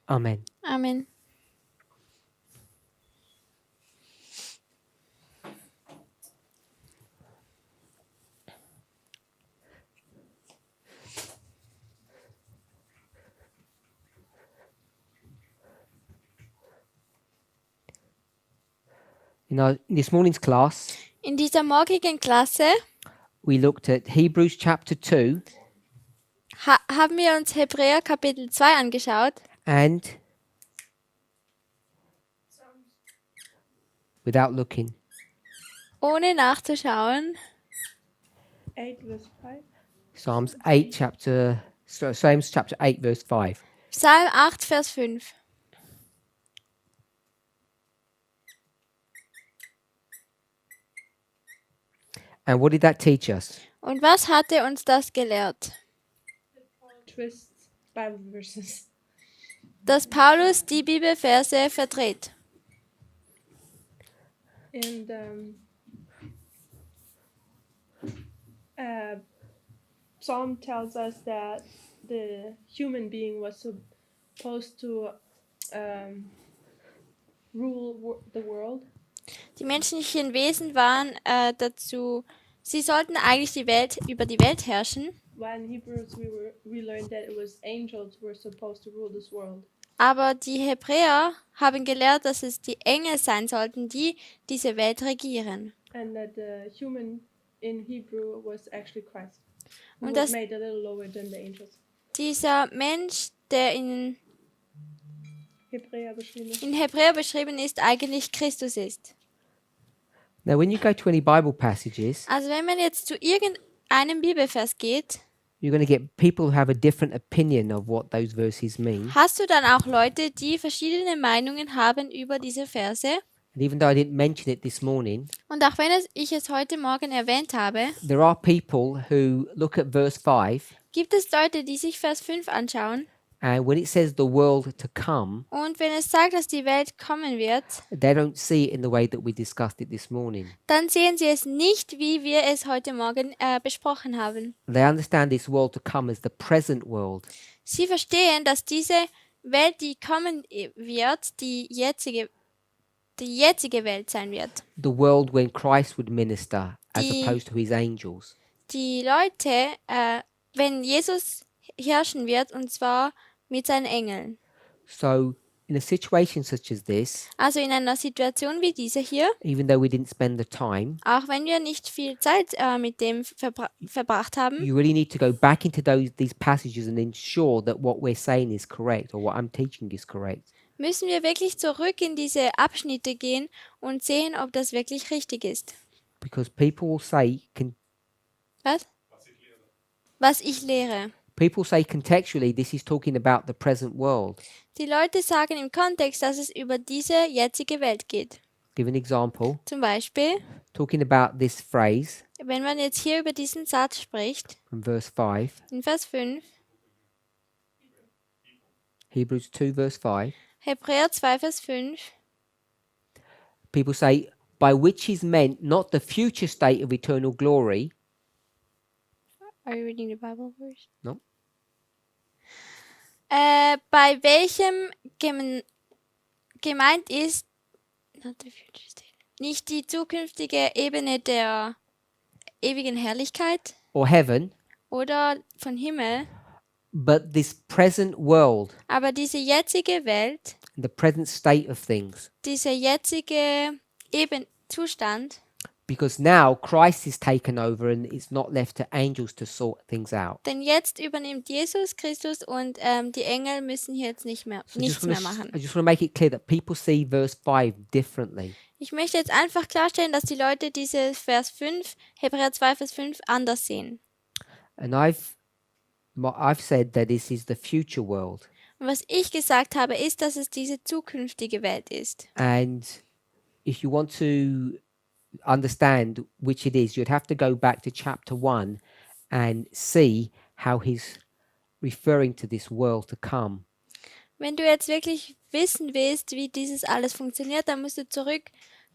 Amen. Amen. In this morning's class, In dieser morgigen Klasse we looked at Hebrews chapter 2 haben wir uns Hebräer Kapitel 2 angeschaut and without looking, ohne nachzuschauen. 8 verse 5. Psalms chapter 8 verse 5. Psalm 8, Vers 5. And what did that teach us? Und was hatte uns das gelehrt? Twists Bible verses. Dass Paulus die Bibelverse verdreht. And Psalm tells us that the human being was supposed to rule the world. Die menschlichen Wesen waren sie sollten eigentlich über die Welt herrschen, While in Hebrews we learned that it was angels who were supposed to rule this world. aber die Hebräer haben gelehrt, dass es die Engel sein sollten, die diese Welt regieren. And that the human in Hebrew was actually Christ. Who Und was das- made a little lower than the angels. Dieser Mensch, der in Hebräer beschrieben ist. Hebräer beschrieben ist, eigentlich Christus ist. Now, when you go to any Bible passages, Also wenn man jetzt zu irgendeinem Bibelvers geht, you're going to get people who have a different opinion of what those verses mean. hast du dann auch Leute, die verschiedene Meinungen haben über diese Verse. And even though I didn't mention it this morning, Und auch wenn ich es heute Morgen erwähnt habe, there are people who look at verse 5, gibt es Leute, die sich Vers 5 anschauen. and when it says the world to come, Und wenn es sagt, dass die Welt kommen wird, they don't see it in the way that we discussed it this morning. dann sehen sie es nicht, wie wir es heute Morgen besprochen haben. They understand this world to come as the present world. Sie verstehen, dass diese Welt, die kommen wird, die jetzige Welt sein wird. The world when Christ would minister as Die- opposed to his angels. Die Leute, wenn Jesus herrschen wird, und zwar mit seinen Engeln. So in a situation such as this, Also in einer Situation wie diese hier, even though we didn't spend the time, auch wenn wir nicht viel Zeit mit dem verbracht haben, you really need to go back into these passages and ensure that what we're saying is correct or what I'm teaching is correct. müssen wir wirklich zurück in diese Abschnitte gehen und sehen, ob das wirklich richtig ist. Because people will say, Was? Was ich lehre. people say contextually this is talking about the present world. Die Leute sagen im Kontext, dass es über diese jetzige Welt geht. Give an example. Zum Beispiel, Talking about this phrase wenn man jetzt hier über diesen Satz spricht, from verse 5, in Vers 5, Hebrews 2 verse 5, Hebräer 2, Vers 5, people say, by which is meant not the future state of eternal glory. Are you reading the Bible verse? No. Bei welchem gemeint ist, not the future state, nicht die zukünftige Ebene der ewigen Herrlichkeit Or heaven, oder von Himmel, but this present world, aber diese jetzige Welt, the present state of things. dieser jetzige Zustand, Because now Christ is taken over and it's not left to angels to sort things out. denn jetzt übernimmt Jesus Christus und die Engel müssen hier jetzt nichts mehr I just machen. want to make it clear that people see verse 5 differently. Ich möchte jetzt einfach klarstellen, dass die Leute diese Vers 5, Hebräer 2, Vers 5 anders sehen. And I've said that this is the future world. Und was ich gesagt habe, ist, dass es diese zukünftige Welt ist. And if you want to understand which it is, you'd have to go back to chapter 1 and see how he's referring to this world to come. Wenn du jetzt wirklich wissen willst, wie dieses alles funktioniert, dann musst du zurück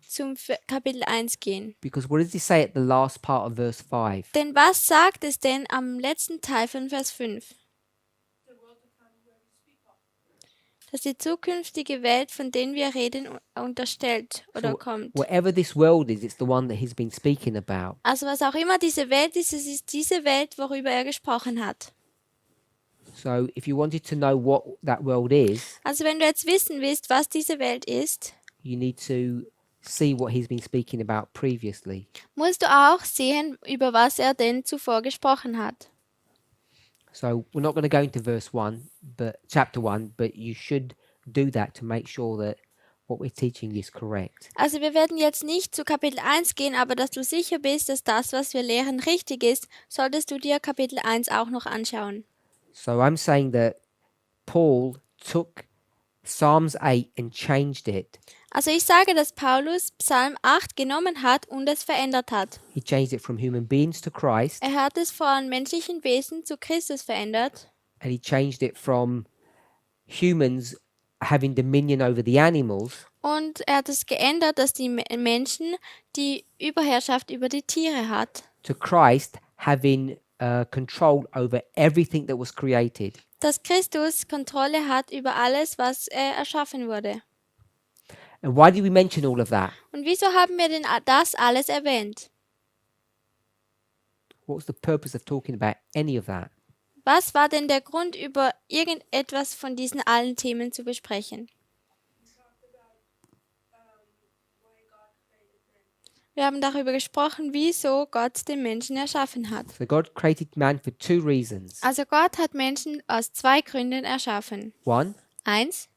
zum Kapitel 1 gehen. Because what does he say at the last part of verse 5? Denn was sagt es denn am letzten Teil von Vers 5? dass die zukünftige Welt, von der wir reden, unterstellt oder So kommt. whatever this world is, it's the one that he's been speaking about. Also was auch immer diese Welt ist, es ist diese Welt, worüber er gesprochen hat. So if you wanted to know what that world is, Also wenn du jetzt wissen willst, was diese Welt ist, you need to see what he's been speaking about previously. musst du auch sehen, über was er denn zuvor gesprochen hat. So we're not going to go into chapter 1, but you should do that to make sure that what we're teaching is correct. Also wir werden jetzt nicht zu Kapitel 1 gehen, aber dass du sicher bist, dass das, was wir lehren, richtig ist, solltest du dir Kapitel 1 auch noch anschauen. So I'm saying that Paul took Psalms 8 and changed it. Also ich sage, dass Paulus Psalm 8 genommen hat und es verändert hat. He changed it from human beings to Christ, Er hat es von menschlichen Wesen zu Christus verändert and he changed it from humans having dominion over the animals und er hat es geändert, dass die Menschen die Überherrschaft über die Tiere hat. to Christ having control over everything that was created. Dass Christus Kontrolle hat über alles, was erschaffen wurde. And why did we mention all of that? Und wieso haben wir denn das alles erwähnt? What was the purpose of talking about any of that? Was war denn der Grund, über irgendetwas von diesen allen Themen zu besprechen? Wir haben darüber gesprochen, wieso Gott den Menschen erschaffen hat. So God created man for two reasons. Also Gott hat Menschen aus 2 Gründen erschaffen. One, 1,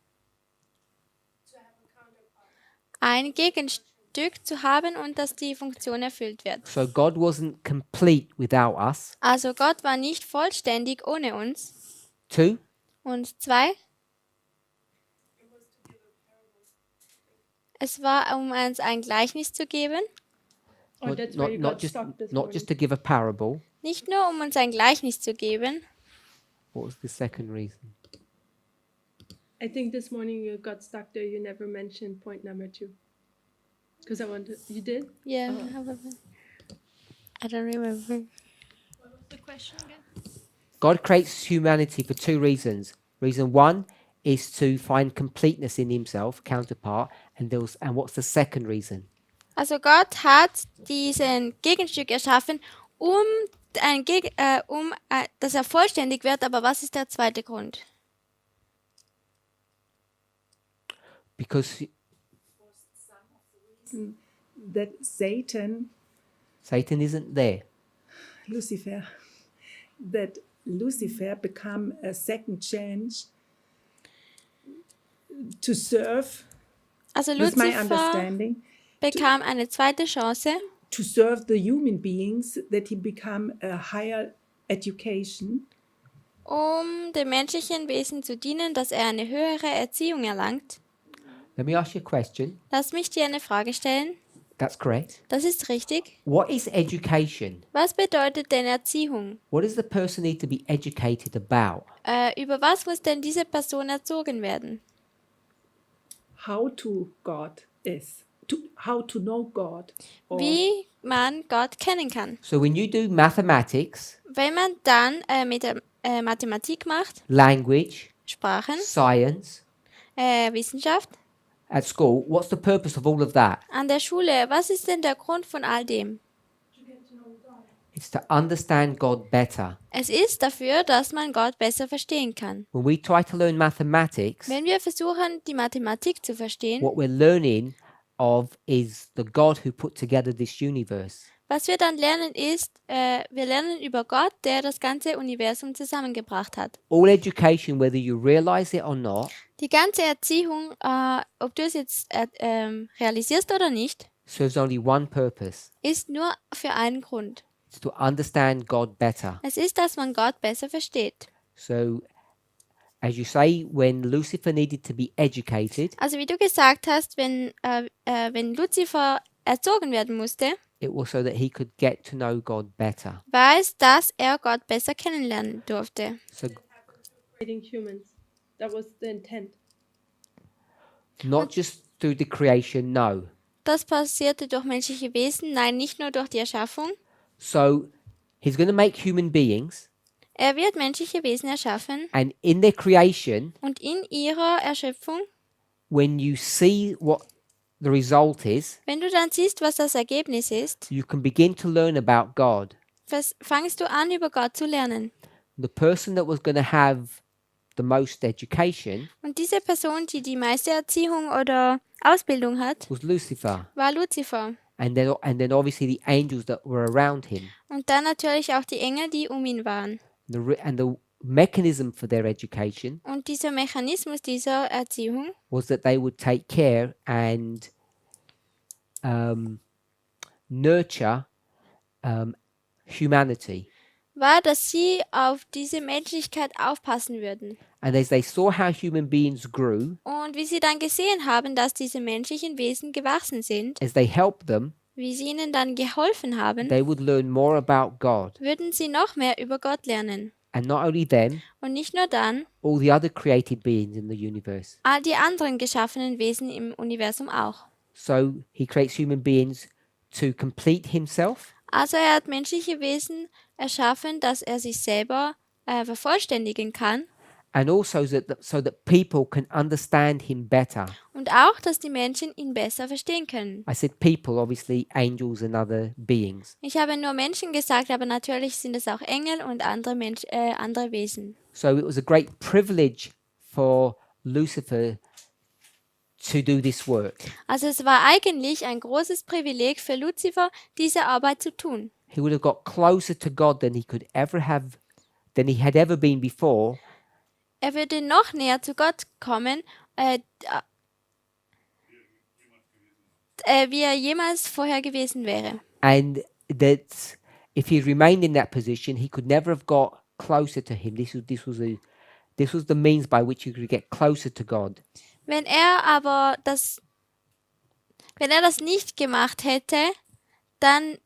ein Gegenstück zu haben und dass die Funktion erfüllt wird. so God wasn't complete without us. Also Gott war nicht vollständig ohne uns. 2, Und 2, es war, um uns ein Gleichnis zu geben. Oh, that's where you got stuck this not morning. just to give a parable. Nicht nur, um uns ein Gleichnis zu geben. What was the second reason? I think this morning you got stuck there. You never mentioned point number 2. Because I wanted. You did? Yeah, I don't remember. The question again? God creates humanity for two reasons. Reason one is to find completeness in himself, counterpart, and what's the second reason? Also Gott hat diesen Gegenstück erschaffen, dass er vollständig wird. Aber was ist der zweite Grund? Because that Satan, isn't there. Lucifer, that Lucifer become a second chance to serve, Also with my Lucifer understanding, bekam eine zweite Chance, to serve the human beings, that he become a higher education, um dem menschlichen Wesen zu dienen, dass er eine höhere Erziehung erlangt. Let me ask you a question. Lass mich dir eine Frage stellen. That's correct. Das ist richtig. What is education? Was bedeutet denn Erziehung? What does the person need to be educated about? Über was muss denn diese Person erzogen werden? how to God is, how to know God. Or Wie man Gott kennen kann. So when you do mathematics, Wenn man dann mit der Mathematik macht, language, Sprachen, science, Wissenschaft, at school, what's the purpose of all of that? an der Schule, was ist denn der Grund von all dem? It's to understand God better. Es ist dafür, dass man Gott besser verstehen kann. When we try to learn mathematics, Wenn wir versuchen, die Mathematik zu verstehen, what we're learning of is the God who put together this universe. was wir dann lernen ist, wir lernen über Gott, der das ganze Universum zusammengebracht hat. All education, whether you realize it or not, Die ganze Erziehung, ob du es jetzt realisierst oder nicht, serves only one purpose. ist nur für einen Grund. It's to understand God better. Es ist, dass man Gott besser versteht. So, as you say, when Lucifer needed to be educated, Also wie du gesagt hast, wenn Luzifer erzogen werden musste, it was so that he could get to know God better. war es, dass er Gott besser kennenlernen durfte. So, Creating humans. That was the intent. not just through the creation, no. Das passierte durch menschliche Wesen, nein, nicht nur durch die Erschaffung. So, he's going to make human beings, Er wird menschliche Wesen erschaffen And in their creation, und in ihrer Erschöpfung, when you see what the result is, wenn du dann siehst, was das Ergebnis ist, you can begin to learn about God. fangst du an, über Gott zu lernen. The person that was going to have the most education Und diese Person, die die meiste Erziehung oder Ausbildung hat, was Lucifer. war Luzifer. And then obviously the angels that were around him. Und dann natürlich auch die Engel, die um ihn waren. The mechanism for their education Und dieser Mechanismus dieser Erziehung was that they would take care and nurture humanity. war, dass sie auf diese Menschlichkeit aufpassen würden. And as they saw how human beings grew, Und wie sie dann gesehen haben, dass diese menschlichen Wesen gewachsen sind, as they helped them, wie sie ihnen dann geholfen haben, they would learn more about God. würden sie noch mehr über Gott lernen. And not only them, Und nicht nur dann, all the other created beings in the universe. all die anderen geschaffenen Wesen im Universum auch. So he creates human beings to complete himself, Also er hat menschliche Wesen erschaffen, dass er sich selber vervollständigen kann and also so that people can understand him better. und auch, dass die Menschen ihn besser verstehen können. I said people, obviously angels and other beings. Ich habe nur Menschen gesagt, aber natürlich sind es auch Engel und andere Wesen. So it was a great privilege for Lucifer to do this work. Also es war eigentlich ein großes Privileg für Luzifer, diese Arbeit zu tun. He would have got closer to God than he had ever been before, Er würde noch näher zu Gott kommen, wie er jemals vorher gewesen wäre. and that if he remained in that position, he could never have got closer to him. This was the means by which he could get closer to God. Wenn er das nicht gemacht hätte, dann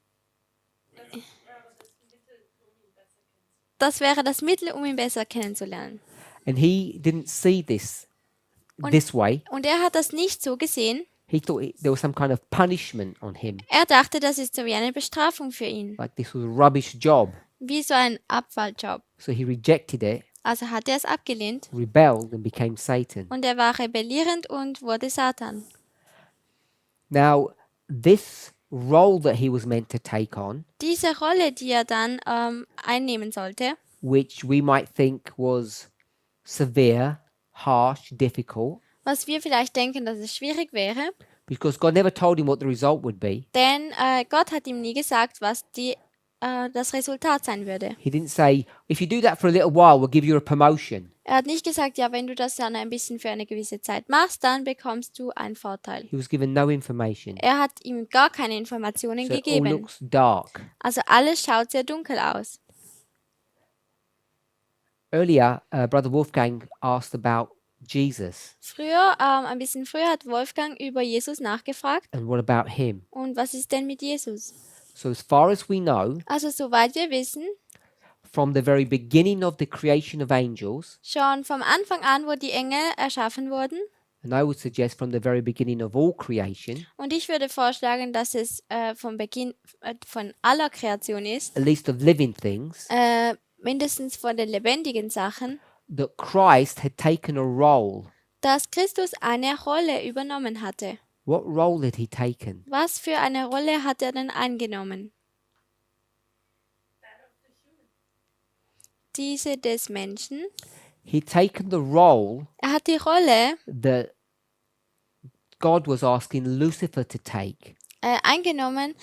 das wäre das Mittel, um ihn besser kennenzulernen. And he didn't see this way. Und er hat das nicht so gesehen. He thought there was some kind of punishment on him, Er dachte, das ist so wie eine Bestrafung für ihn, like this was a rubbish job. wie so ein Abfalljob. So he rejected it, Also hat er es abgelehnt rebelled, and became Satan. und er war rebellierend und wurde Satan. Now, this role that he was meant to take on, Diese Rolle, die er dann einnehmen sollte, which we might think was severe, harsh, difficult, was wir vielleicht denken, dass es schwierig wäre, because God never told him what the result would be. denn Gott hat ihm nie gesagt, was das Resultat sein würde. He didn't say, if you do that for a little while, we'll give you a promotion. Er hat nicht gesagt, ja, wenn du das dann ein bisschen für eine gewisse Zeit machst, dann bekommst du einen Vorteil. He was given no information. Er hat ihm gar keine Informationen So it all gegeben. looks dark. Also alles schaut sehr dunkel aus. Earlier, Brother Wolfgang asked about Jesus Ein bisschen früher hat Wolfgang über Jesus nachgefragt. and what about him. Und was ist denn mit Jesus? So as far as we know, Also soweit wir wissen, from the very beginning of the creation of angels, schon vom Anfang an, wo die Engel erschaffen wurden, and I would suggest from the very beginning of all creation, und ich würde vorschlagen, dass es vom Beginn von aller Kreation ist, at least of living things, mindestens von den lebendigen Sachen, that Christ had taken a role. dass Christus eine Rolle übernommen hatte. What role had he taken? Was für eine Rolle hat er denn eingenommen? Diese des Menschen. He'd taken the role Er hat die Rolle that God was asking Lucifer to take. eingenommen,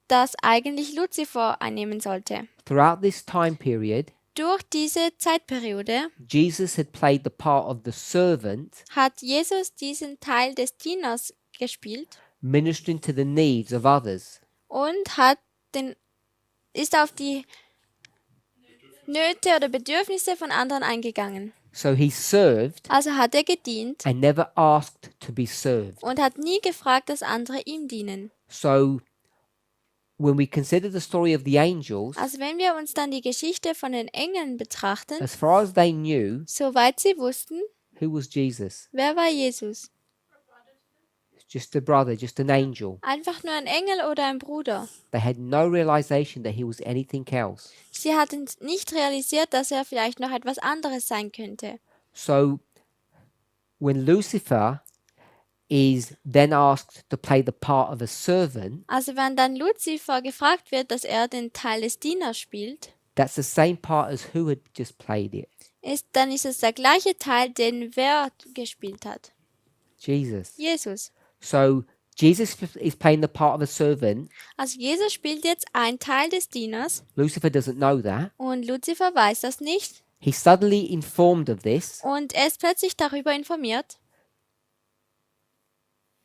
das eigentlich Luzifer einnehmen sollte. Throughout this time period, Durch diese Zeitperiode Jesus had played the part of the servant, hat Jesus diesen Teil des Dieners gespielt ministering to the needs of others. und ist auf die Nöte oder Bedürfnisse von anderen eingegangen. So he served Also hat er gedient and never asked to be served. und hat nie gefragt, dass andere ihm dienen. So when we consider the story of the angels, Also wenn wir uns dann die Geschichte von den Engeln betrachten, as far as they knew, soweit sie wussten, who was Jesus? wer war Jesus? just a brother, just an angel. Einfach nur ein Engel oder ein Bruder. They had no realization that he was anything else. Sie hatten nicht realisiert, dass er vielleicht noch etwas anderes sein könnte. So when Lucifer is then asked to play the part of a servant, Also wenn dann Luzifer gefragt wird, dass er den Teil des Dieners spielt, that's the same part as who had just played it. dann ist es der gleiche Teil, den wer gespielt hat. Jesus. Jesus. So Jesus is playing the part of a servant. Also Jesus spielt jetzt einen Teil des Dieners Lucifer doesn't know that. und Luzifer weiß das nicht He's suddenly informed of this. und er ist plötzlich darüber informiert.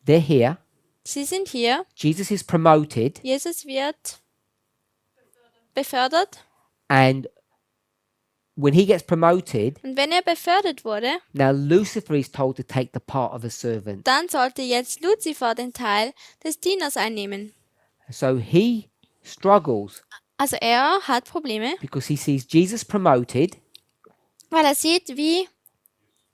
They're here. Sie sind hier, Jesus is promoted. Jesus wird befördert And when he gets promoted, und wenn er befördert wurde, now Lucifer is told to take the part of a servant. dann sollte jetzt Luzifer den Teil des Dieners einnehmen. So he struggles Also er hat Probleme, because he sees Jesus promoted weil er sieht, wie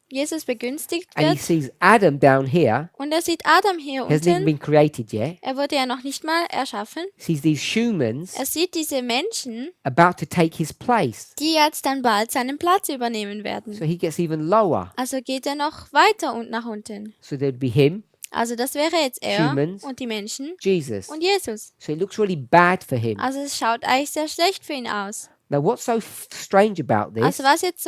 Jesus begünstigt and he wird sees Adam down here, und er sieht Adam hier hasn't even unten. been created yet. Er wurde ja noch nicht mal erschaffen. Sees these humans Er sieht diese Menschen, about to take his place. die jetzt dann bald seinen Platz übernehmen werden. So he gets even lower. Also geht er noch weiter und nach unten. So there'd be him, Also das wäre jetzt er Humans. und die Menschen Jesus. und Jesus. So it looks really bad for him. Also es schaut eigentlich sehr schlecht für ihn aus. Now what's so strange about this Also was jetzt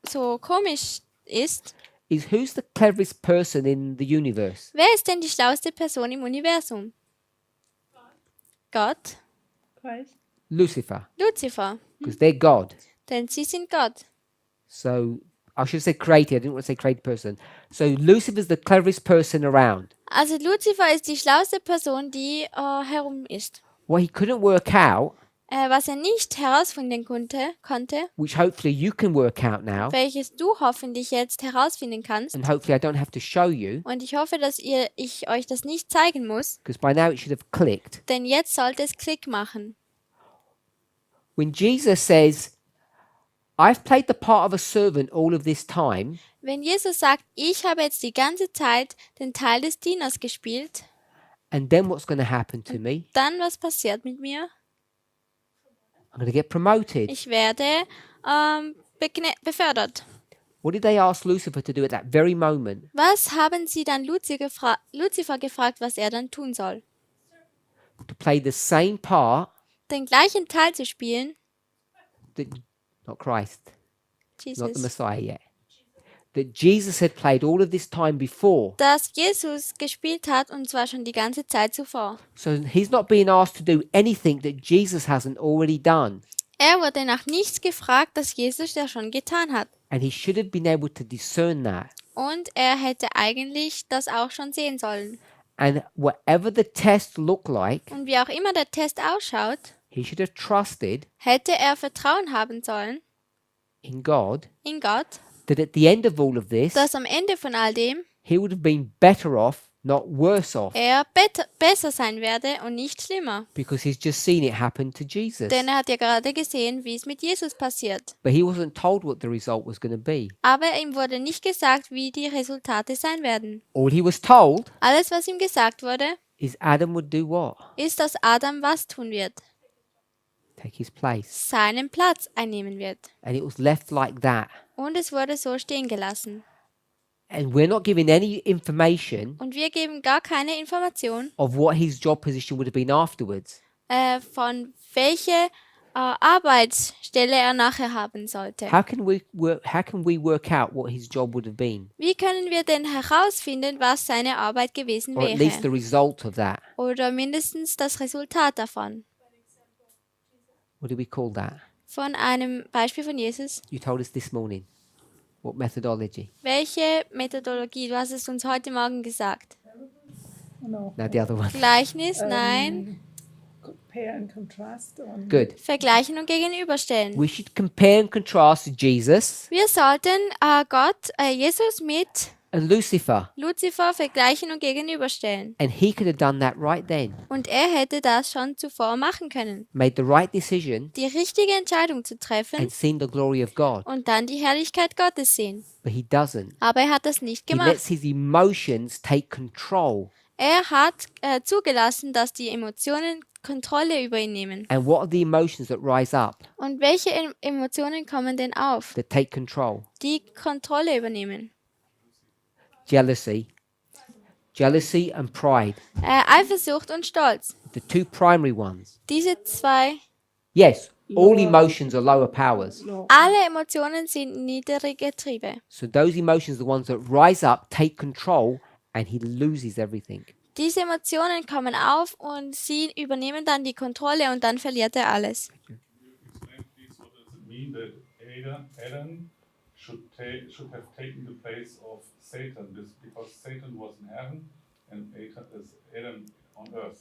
so komisch ist, is who's the cleverest person in the universe? wer ist denn die schlauste Person im Universum? Gott, Christ. Lucifer, Luzifer, because they're God. denn sie sind Gott. So I should say created. I didn't want to say created person. So Lucifer's the cleverest person around. Also Luzifer ist die schlauste Person, die herum ist. What he couldn't work out, Was er nicht herausfinden konnte, which hopefully you can work out now, welches du hoffentlich jetzt herausfinden kannst, and hopefully I don't have to show you, und ich hoffe, dass ich euch das nicht zeigen muss, because by now it should have clicked. denn jetzt sollte es Klick machen. When Jesus says, I've played the part of a servant all of this time, Wenn Jesus sagt, ich habe jetzt die ganze Zeit den Teil des Dieners gespielt, and then what's going to happen to me? dann was passiert mit mir? I'm going to get promoted. Ich werde befördert. What did they ask Lucifer to do at that very moment? Was haben sie dann Luzifer gefragt, was er dann tun soll? To play the same part Den gleichen Teil zu spielen, that, not Christ, not the Jesus, Messiah yet, that Jesus had played all of this time before. das Jesus gespielt hat, und zwar schon die ganze Zeit zuvor. So he's not being asked to do anything that Jesus hasn't already done. Er wurde nach nichts gefragt, das Jesus ja schon getan hat. And he should have been able to discern that. Und er hätte eigentlich das auch schon sehen sollen. And whatever the test looked like, Und wie auch immer der Test ausschaut, he should have trusted hätte er Vertrauen haben sollen in God in Gott, that at the end of all of this, dass am Ende von all dem he would have been better off, not worse off, er besser sein werde und nicht schlimmer. because he's just seen it happen to Jesus. Denn er hat ja gerade gesehen, wie es mit Jesus passiert. But he wasn't told what the result was going to be. Aber ihm wurde nicht gesagt, wie die Resultate sein werden. All he was told Alles, was ihm gesagt wurde, is Adam would do what? ist, dass Adam was tun wird. Take his place. Seinen Platz einnehmen wird. And it was left like that. Und es wurde so stehen gelassen. And we're not given any information Und wir geben gar keine Information, of what his job position would have been afterwards. von welche Arbeitsstelle er nachher haben sollte. How can we work out what his job would have been? Wie können wir denn herausfinden, was seine Arbeit gewesen Or at least the wäre? result of that. Oder mindestens das Resultat davon. What do we call that? Von einem Beispiel von Jesus. You told us this morning. What methodology? Welche Methodologie? Du hast es uns heute Morgen gesagt. No. Now the other one. Gleichnis? Nein. Compare and contrast. Good. Vergleichen und gegenüberstellen. We should compare and contrast Jesus Wir sollten Jesus mit and Lucifer. Luzifer vergleichen und gegenüberstellen. And he could have done that right then. Und er hätte das schon zuvor machen können. Made the right decision Die richtige Entscheidung zu treffen and seen the glory of God. und dann die Herrlichkeit Gottes sehen. But he doesn't. Aber er hat das nicht He lets gemacht. his emotions take control. Er hat zugelassen, dass die Emotionen Kontrolle über ihn nehmen. And what are the emotions that rise up, Und welche Emotionen kommen denn auf, that take control? die Kontrolle übernehmen? Jealousy. Jealousy and pride. Eifersucht und Stolz. The two primary ones. Diese zwei, Yes, all emotions are lower powers. No. alle Emotionen sind niedrige Triebe. So those emotions are the ones that rise up, take control, and he loses everything. Diese Emotionen kommen auf und sie übernehmen dann die Kontrolle und dann verliert er alles. Explain please what does it mean that Adam should have taken the place of Satan because Satan was in heaven and Adam on earth.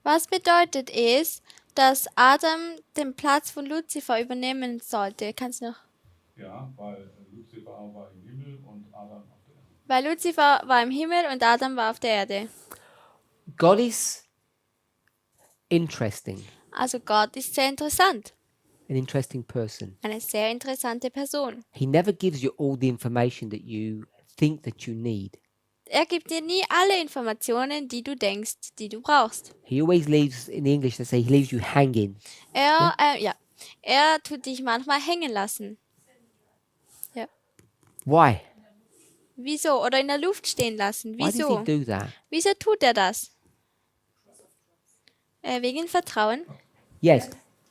Was bedeutet es, dass Adam den Platz von Luzifer übernehmen sollte? Kannst du noch? Ja, weil Lucifer war im Himmel und Adam auf der Erde. Weil Luzifer war im Himmel und Adam war auf der Erde. God is interesting, Also Gott ist sehr interessant. an interesting person. Eine sehr interessante Person. He never gives you all the information that you think that you need. Er gibt dir nie alle Informationen, die du denkst, die du brauchst. He always leaves, in English they say, he leaves you hanging. Er tut dich manchmal hängen lassen. Why? Wieso? Oder in der Luft stehen lassen. Why does Wieso? he do that? Wieso tut er das? Wegen Vertrauen. Yes,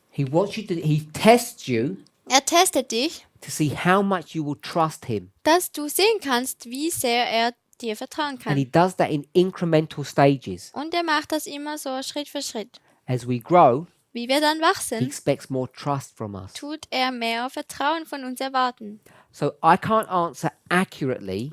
he wants you to, he tests you Er testet dich, to see how much you will trust him. dass du sehen kannst, wie sehr er dir vertrauen And he kann. does that in incremental stages. Und er macht das immer so Schritt für Schritt. As we grow, Wie wir dann he wachsen, expects more trust from us. tut er mehr Vertrauen von uns erwarten. So I can't answer accurately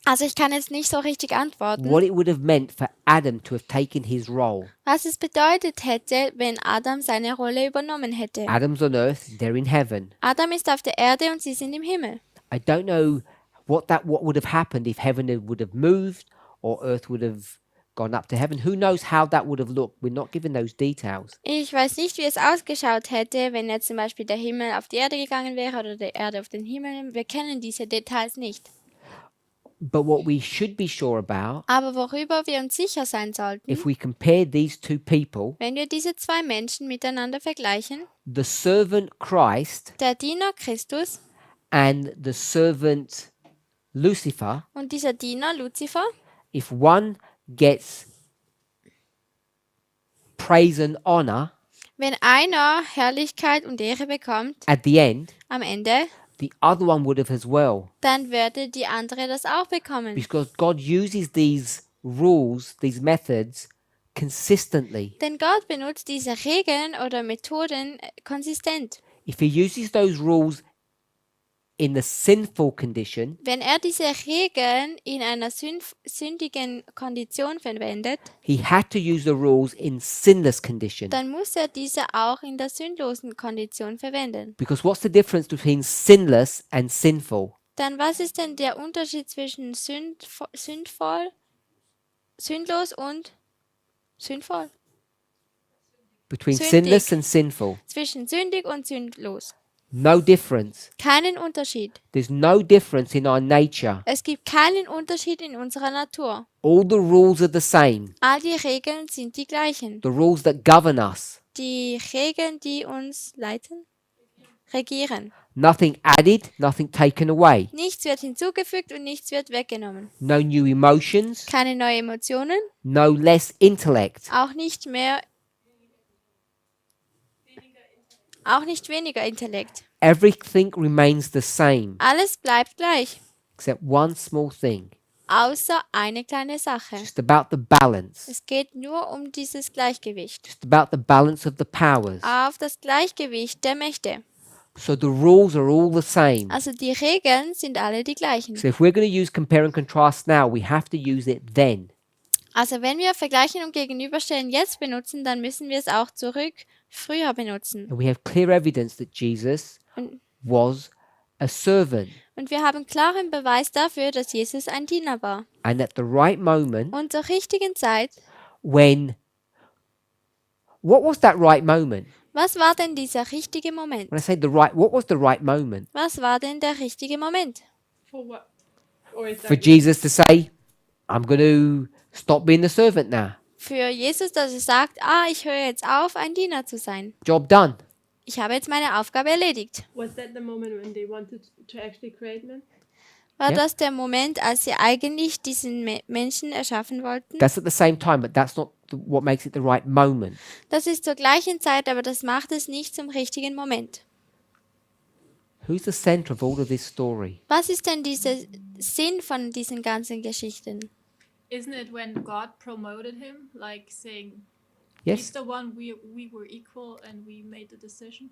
Also ich kann jetzt nicht so richtig antworten, what it would have meant for Adam to have taken his role. was es bedeutet hätte, wenn Adam seine Rolle übernommen hätte. Adam's on earth, they're in heaven. Adam ist auf der Erde und sie sind im Himmel. I don't know what would have happened if heaven would have moved or earth would have gone up to heaven. Who knows how that would have looked? We're not given those details. Ich weiß nicht, wie es ausgeschaut hätte, wenn jetzt zum Beispiel der Himmel auf die Erde gegangen wäre oder die Erde auf den Himmel. Wir kennen diese Details nicht. But what we should be sure about, Aber worüber wir uns sicher sein sollten, if we compare these two people, wenn wir diese zwei Menschen miteinander vergleichen, the servant Christ der Diener Christus and the servant Lucifer, und dieser Diener Luzifer, if one gets praise and honor wenn einer Herrlichkeit und Ehre bekommt at the end, am Ende, the other one would have as well. dann würde die andere das auch bekommen. Because God uses these rules, these methods, consistently. Denn Gott benutzt diese Regeln oder Methoden konsistent. If He uses those rules in the sinful condition, Wenn er diese Regeln in einer sündigen Kondition verwendet, He had to use the rules in sinless condition. dann muss er diese auch in der sündlosen Kondition verwenden. Because what's the difference between sinless and sinful? Dann was ist denn der Unterschied zwischen sündlos und sündvoll? Between Sündig. sinless and sinful? Zwischen sündig und sündlos. No difference. Keinen Unterschied. There's no difference in our nature. Es gibt keinen Unterschied in unserer Natur. All the rules are the same. All die Regeln sind die gleichen. The rules that govern us. Die Regeln, die uns leiten, regieren. Nothing added, nothing taken away. Nichts wird hinzugefügt und nichts wird weggenommen. No new emotions, Keine neuen Emotionen, no less intellect. auch nicht weniger Intellekt. Everything remains the same, Alles bleibt gleich, except one small thing. außer eine kleine Sache. Just about the balance. Es geht nur um dieses Gleichgewicht. Just about the balance of the powers. Auf das Gleichgewicht der Mächte. So the rules are all the same. Also die Regeln sind alle die gleichen. So if we're going to use compare and contrast now, we have to use it then. Also wenn wir Vergleichen und Gegenüberstellen jetzt benutzen, dann müssen wir es auch früher benutzen. And we have clear evidence that Jesus Und, was a servant. und wir haben klaren Beweis dafür, dass Jesus ein Diener war. And at the right moment, Und zur richtigen Zeit, what was that right moment? was war denn dieser richtige Moment? When I say what was the right moment? Was war denn der richtige Moment? For what? Or is For that Jesus to say, I'm going to Stop being the servant now. Für Jesus, dass er sagt, ich höre jetzt auf, ein Diener zu sein. Job done. Ich habe jetzt meine Aufgabe erledigt. Was that the moment when they wanted to actually create man? War Ja. das der Moment, als sie eigentlich diesen Menschen erschaffen wollten? That's at the same time, but that's not what makes it the right moment. Das ist zur gleichen Zeit, aber das macht es nicht zum richtigen Moment. Who's the center of all of this story? Was ist denn dieser Sinn von diesen ganzen Geschichten? Isn't it when God promoted him, like saying, Yes? he's the one we were equal and we made the decision?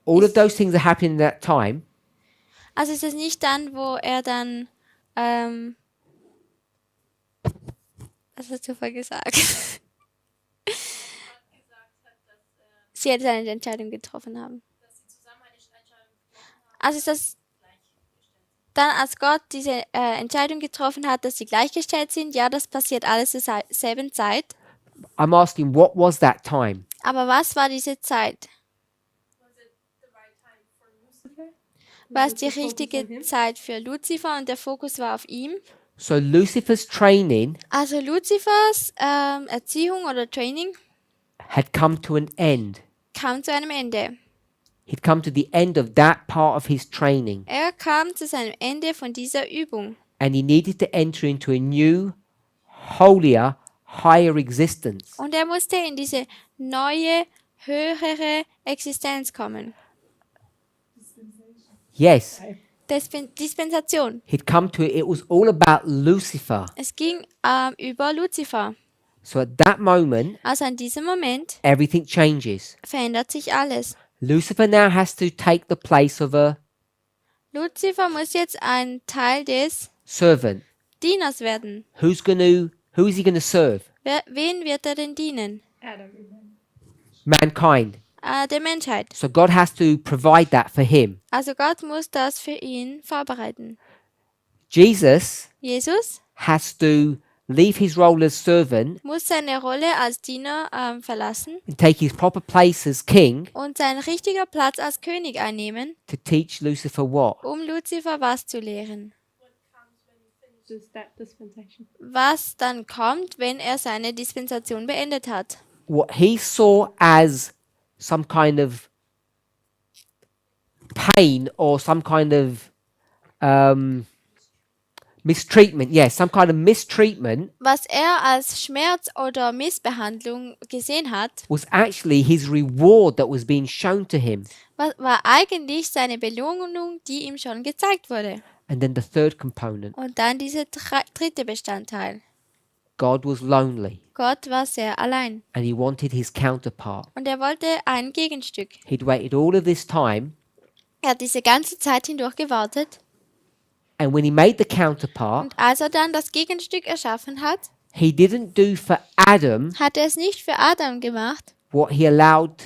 All of those things are happening at that time. Also ist es nicht dann, wo er dann, was hast du vorher gesagt? Sie hätte eine Entscheidung getroffen haben. Also ist das dann, als Gott diese Entscheidung getroffen hat, dass sie gleichgestellt sind, ja, das passiert alles zur selben Zeit. I'm asking, what was that time? Aber was war diese Zeit? War es die Was the focus on richtige him? Zeit für Luzifer und der Fokus war auf ihm? So Lucifer's training Also Luzifers Erziehung oder Training had come to an end. kam zu einem Ende. He'd come to the end of that part of his training, Er kam zu seinem Ende von dieser Übung and he needed to enter into a new, holier, higher existence. und er musste in diese neue, höhere Existenz kommen. Yes, Dispensation. he'd come to it. It was all about Lucifer. Es ging über Luzifer. So at that moment, Also an diesem Moment everything changes. verändert sich alles. Lucifer now has to take the place of a Luzifer muss jetzt ein Teil des servant. Dieners werden. Who is he going to serve? Wen wird er denn dienen? Adam. Mankind. Der Menschheit. So God has to provide that for him. Also Gott muss das für ihn vorbereiten. Jesus Jesus has to leave his role as servant muss seine Rolle als Diener verlassen and take his proper place as king und seinen richtigen Platz als König einnehmen, to teach Lucifer what? um Luzifer was zu lehren. Just that dispensation. Was dann kommt, wenn er seine Dispensation beendet hat. What he saw as some kind of pain or some kind of mistreatment. Yes, some kind of mistreatment Was er als Schmerz oder Missbehandlung gesehen hat, was actually his reward that was being shown to him. war eigentlich seine Belohnung, die ihm schon gezeigt wurde. And then the third component, Und dann dieser dritte Bestandteil. God was lonely Gott war sehr allein and he wanted his counterpart. und er wollte ein Gegenstück. He'd waited all of this time, Er hat diese ganze Zeit hindurch gewartet and when he made the counterpart, und als er dann das Gegenstück erschaffen hat, he didn't do for Adam hat er es nicht für Adam gemacht, what he allowed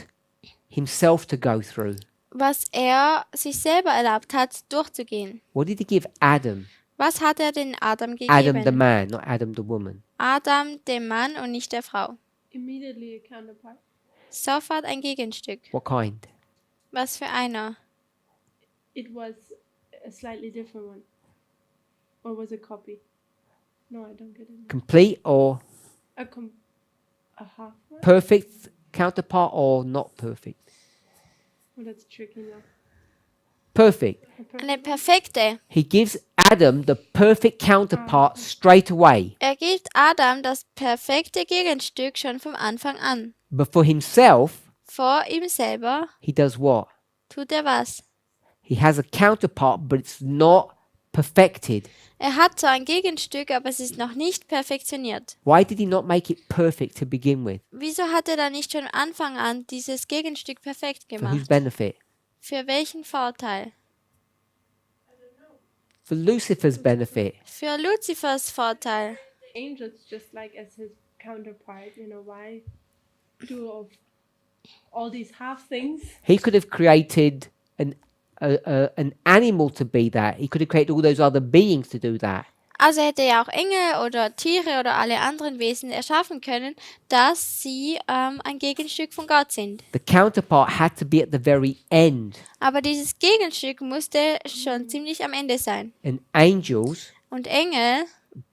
himself to go through. was er sich selber erlaubt hat, durchzugehen. What did he give Adam? Was hat er den Adam Adam the gegeben? man, not Adam the woman. Adam, dem Mann und nicht der Frau. Immediately a counterpart. Sofort ein Gegenstück. What kind? Was für einer? It was a slightly different one. Or was it copy? No, I don't get it. Complete or A half one? perfect counterpart or not perfect? Oh, that's tricky now. Perfect. A perfect Eine one? perfekte. He gives Adam the perfect counterpart straight away. Er gibt Adam das perfekte Gegenstück schon vom Anfang an. But for himself, Vor ihm selber he does what? tut er was? He has a counterpart, but it's not perfected. Er hat zwar ein Gegenstück, aber es ist noch nicht perfektioniert. Why did he not make it perfect to begin with? Wieso hat er dann nicht schon Anfang an dieses Gegenstück perfekt For whose gemacht? benefit? Für welchen Vorteil? For Lucifer's benefit. Für Luzifers Vorteil. Angels just like as his counterpart, why do all these half things? He could have created an animal to be that. He could have created all those other beings to do that. Also hätte er auch Engel oder Tiere oder alle anderen Wesen erschaffen können, dass sie ein Gegenstück von Gott sind. The counterpart had to be at the very end. Aber dieses Gegenstück musste schon ziemlich am Ende sein. And angels Und Engel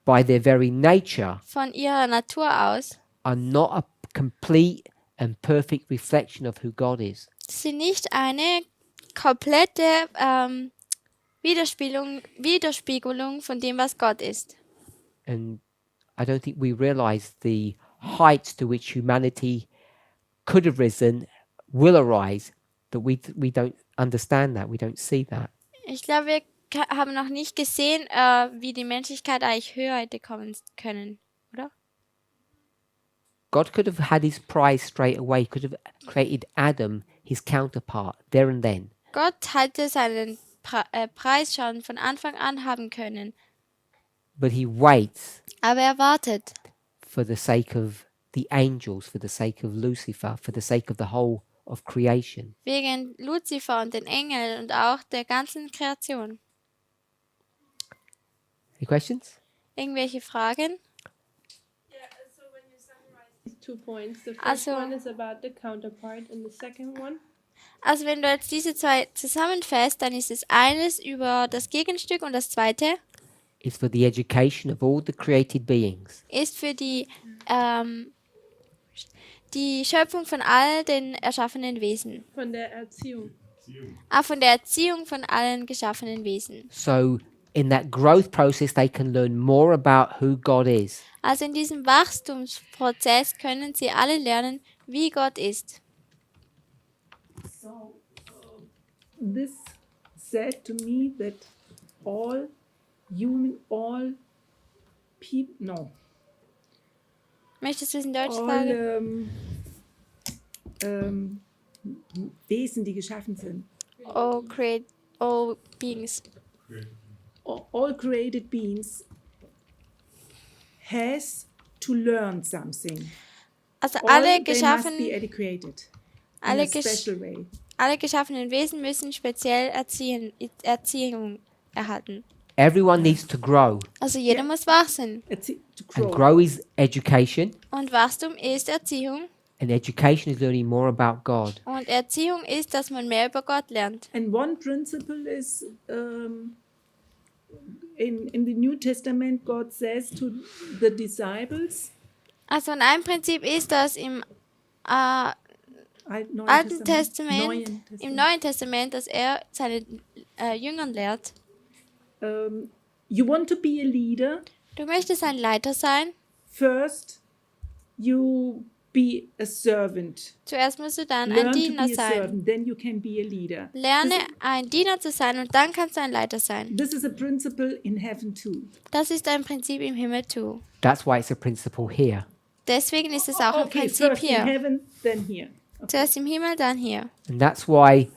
by their very nature, von ihrer Natur aus, are not a complete and perfect reflection of who God is. sind nicht eine komplette Widerspiegelung von dem, was Gott ist. And I don't think we realize the heights to which humanity could have risen, will arise, that we don't understand that, we don't see that. Ich glaube, wir haben noch nicht gesehen, wie die Menschlichkeit eigentlich höher hätte kommen können, oder? God could have had his prize straight away, could have created Adam, his counterpart, there and then. Gott hätte seinen Preis schon von Anfang an haben können, But he waits aber er wartet for the sake of the angels, for the sake of Lucifer, for the sake of the whole of creation. wegen Luzifer und den Engeln und auch der ganzen Kreation. Any questions? Irgendwelche Fragen? So when you summarize these 2 points, the first Also- one is about the counterpart, and the second one. Also wenn du jetzt diese zwei zusammenfasst, dann ist es eines über das Gegenstück und das zweite It's for the education of all the created beings. ist für die Schöpfung von all den erschaffenen Wesen. Von der Erziehung. Von der Erziehung von allen geschaffenen Wesen. So in that growth process, they can learn more about who God is. Also in diesem Wachstumsprozess können sie alle lernen, wie Gott ist. So, this said to me that all people, no, Möchtest du es in Deutsch all sagen? Wesen, die geschaffen sind, All beings. all created beings has to learn something. Also All alle, they must be educated in alle, a special way. alle geschaffenen Wesen müssen speziell Erziehung erhalten. Everyone needs to grow, Also jeder muss wachsen. To and grow. grow is education, Und Wachstum ist Erziehung. and education is learning more about God. Und Erziehung ist, dass man mehr über Gott lernt. And one principle is in the New Testament, God says to the disciples, Also und ein Prinzip ist, dass im Neuen Alten Testament, im Testament, Neuen Testament, dass er seinen Jüngern lehrt. you want to be a leader, Du möchtest ein Leiter sein. first you be a servant. Zuerst musst du dann ein Learn to Diener be a sein. servant, then you can be a leader. Lerne ein Diener zu sein und dann kannst du ein Leiter sein. This is a principle in heaven too. Das ist ein Prinzip im Himmel too. That's why it's a principle here. Deswegen ist es auch ein Okay, Prinzip first in hier. heaven, then here. Zuerst im Himmel, dann hier. And that's why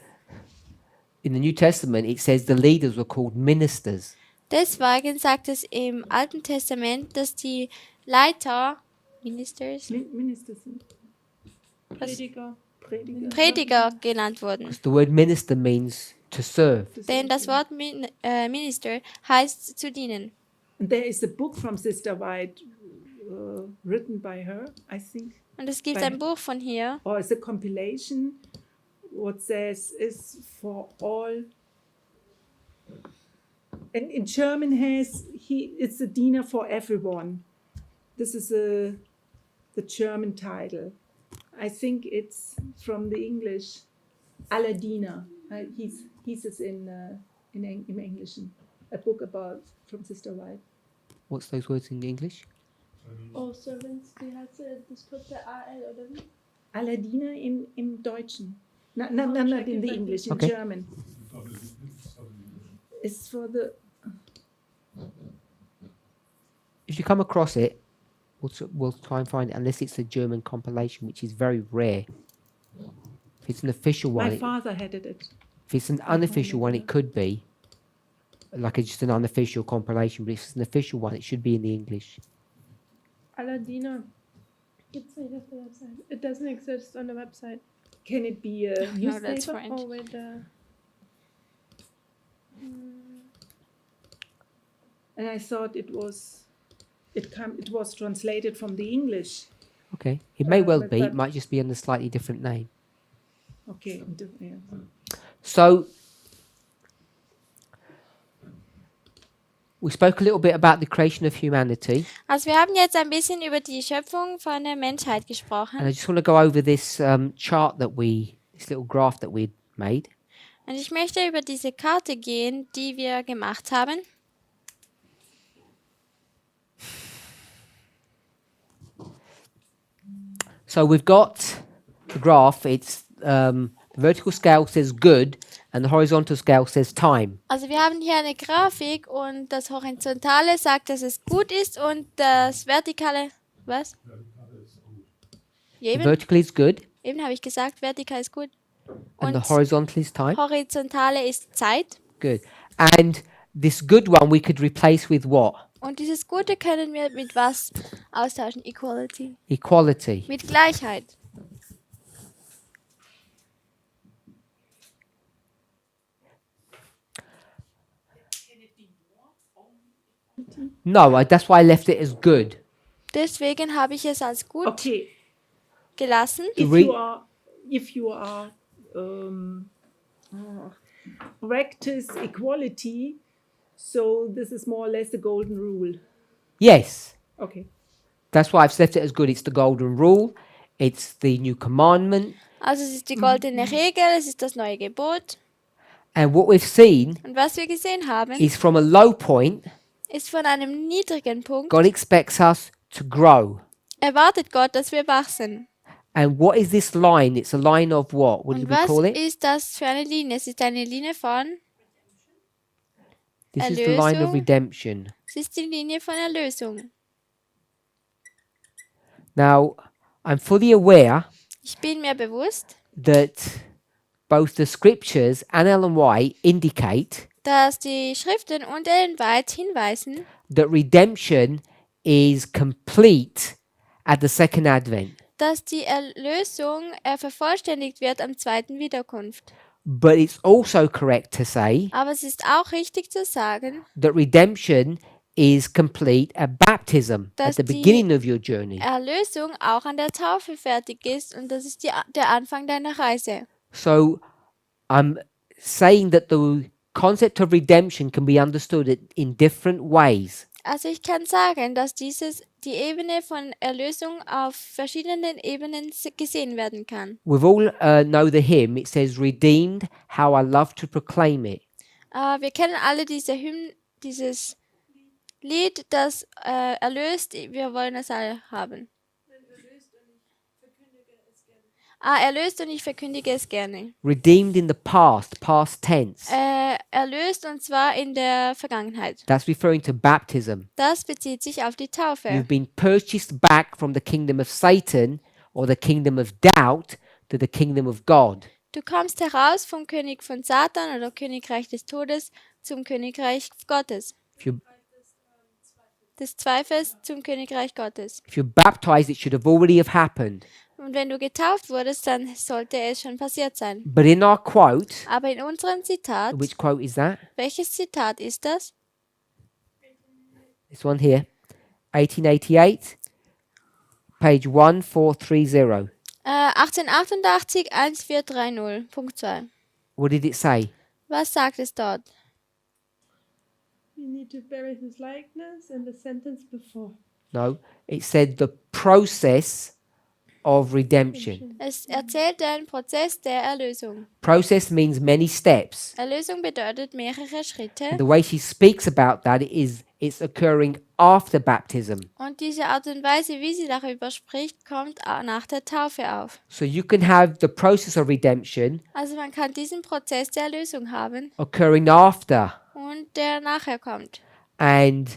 in the New Testament it says the leaders were called ministers. Deswegen sagt es im Alten Testament, dass die Leiter, Ministers, Ministers, Prediger. Prediger. Prediger genannt wurden. The word minister means to serve. Denn das Wort Minister heißt zu dienen. And there is a book from Sister White written by her, I think. Und es gibt ein Buch von hier, Or it's a compilation what says is for all. And in German it's a dinner for everyone. This is the German title. I think it's from the English Alle Diener. He's in Englischen. A book about from Sister White. What's those words in English? Oh, Servants, wie heißt das kurze AL oder wie? Alle Diener im Deutschen. Not in the English, in Okay. German. It's for the. If you come across it, we'll try and find it, unless it's a German compilation, which is very rare. If it's an official one, My father had it. if it's an unofficial one, it could be like just an unofficial compilation, but if it's an official one, it should be in the English. Aladina. Gibt's nicht auf der Website. It doesn't exist on the website. Can it be a No, that's newspaper? French. Oh, wait, And I thought it was translated from the English. Okay, it may well but- be. It but- might just be under a slightly different name. Okay. Yeah. So We spoke a little bit about the creation of humanity, Also wir haben jetzt ein bisschen über die Schöpfung von der Menschheit and I gesprochen. just want to go over this chart this little graph that we made. Und ich möchte über diese Karte gehen, die wir gemacht haben. So we've got the graph. It's the vertical scale says good, and the horizontal scale says time. Also wir haben hier eine Grafik und das Horizontale sagt, dass es gut ist und das Vertikale, was? Ja, The eben, vertical is good, eben habe ich gesagt, vertikal ist gut. and Und the horizontal is time. Horizontale ist Zeit. Good. And this good one we could replace with what? Und dieses Gute können wir mit was austauschen? Equality. Equality. Mit Gleichheit. No, that's why I left it as good. Deswegen habe ich es als gut Okay, gelassen. if you are practice equality, so this is more or less the golden rule. Yes. Okay. That's why I've left it as good. It's the golden rule. It's the new commandment. Also es ist die goldene Regel, es ist das neue Gebot. And what we've seen Und was wir gesehen haben, is from a low point, ist von einem niedrigen Punkt. God expects us to grow. Erwartet Gott, dass wir wachsen. And what is this line? It's a line of what? What Und did we was call it? ist das für eine Linie? Es ist eine Linie von, This is the line of Erlösung? redemption. es ist die Linie von Erlösung. Now, I'm fully aware Ich bin mir bewusst, that both the scriptures and Ellen White indicate dass die Schriften und Ellen White hinweisen, that redemption is complete at the second advent. dass die Erlösung vervollständigt wird am zweiten Wiederkunft. But it's also correct to say Aber es ist auch richtig zu sagen, that redemption is complete at baptism, at Dass the die beginning of your journey. Erlösung auch an der Taufe fertig ist und das ist der Anfang deiner Reise. So I'm saying that the concept of redemption can be understood in different ways. Also ich kann sagen, dass die Ebene von Erlösung auf verschiedenen Ebenen gesehen werden kann. We've all know the hymn. It says, "Redeemed, how I love to proclaim it." Wir kennen alle dieses Lied, das erlöst, wir wollen es alle haben. Erlöst und ich verkündige es gerne. Redeemed in the past tense. Erlöst und zwar in der Vergangenheit. That's referring to baptism. Das bezieht sich auf die Taufe. You've been purchased back from the kingdom of Satan or the kingdom of doubt to the kingdom of God. Du kommst heraus vom König von Satan oder Königreich des Todes zum Königreich Gottes. Des Zweifels zum Königreich Gottes. If you're baptized, it should have already have happened. Und wenn du getauft wurdest, dann sollte es schon passiert sein. But in our quote, Aber in unserem Zitat, which quote is that? welches Zitat ist das? This one here, 1888, page 1430. 1888 1430, Punkt 2. What did it say? Was sagt es dort? You need to bury his likeness in the sentence before. No, it said the process of redemption. Es erzählt den Prozess der Erlösung. Process means many steps. Erlösung bedeutet mehrere Schritte. And the way she speaks about that is it's occurring after baptism. Und diese Art und Weise, wie sie darüber spricht, kommt auch nach der Taufe auf. So you can have the process of redemption Also man kann diesen Prozess der Erlösung haben occurring after. und der nachher kommt. And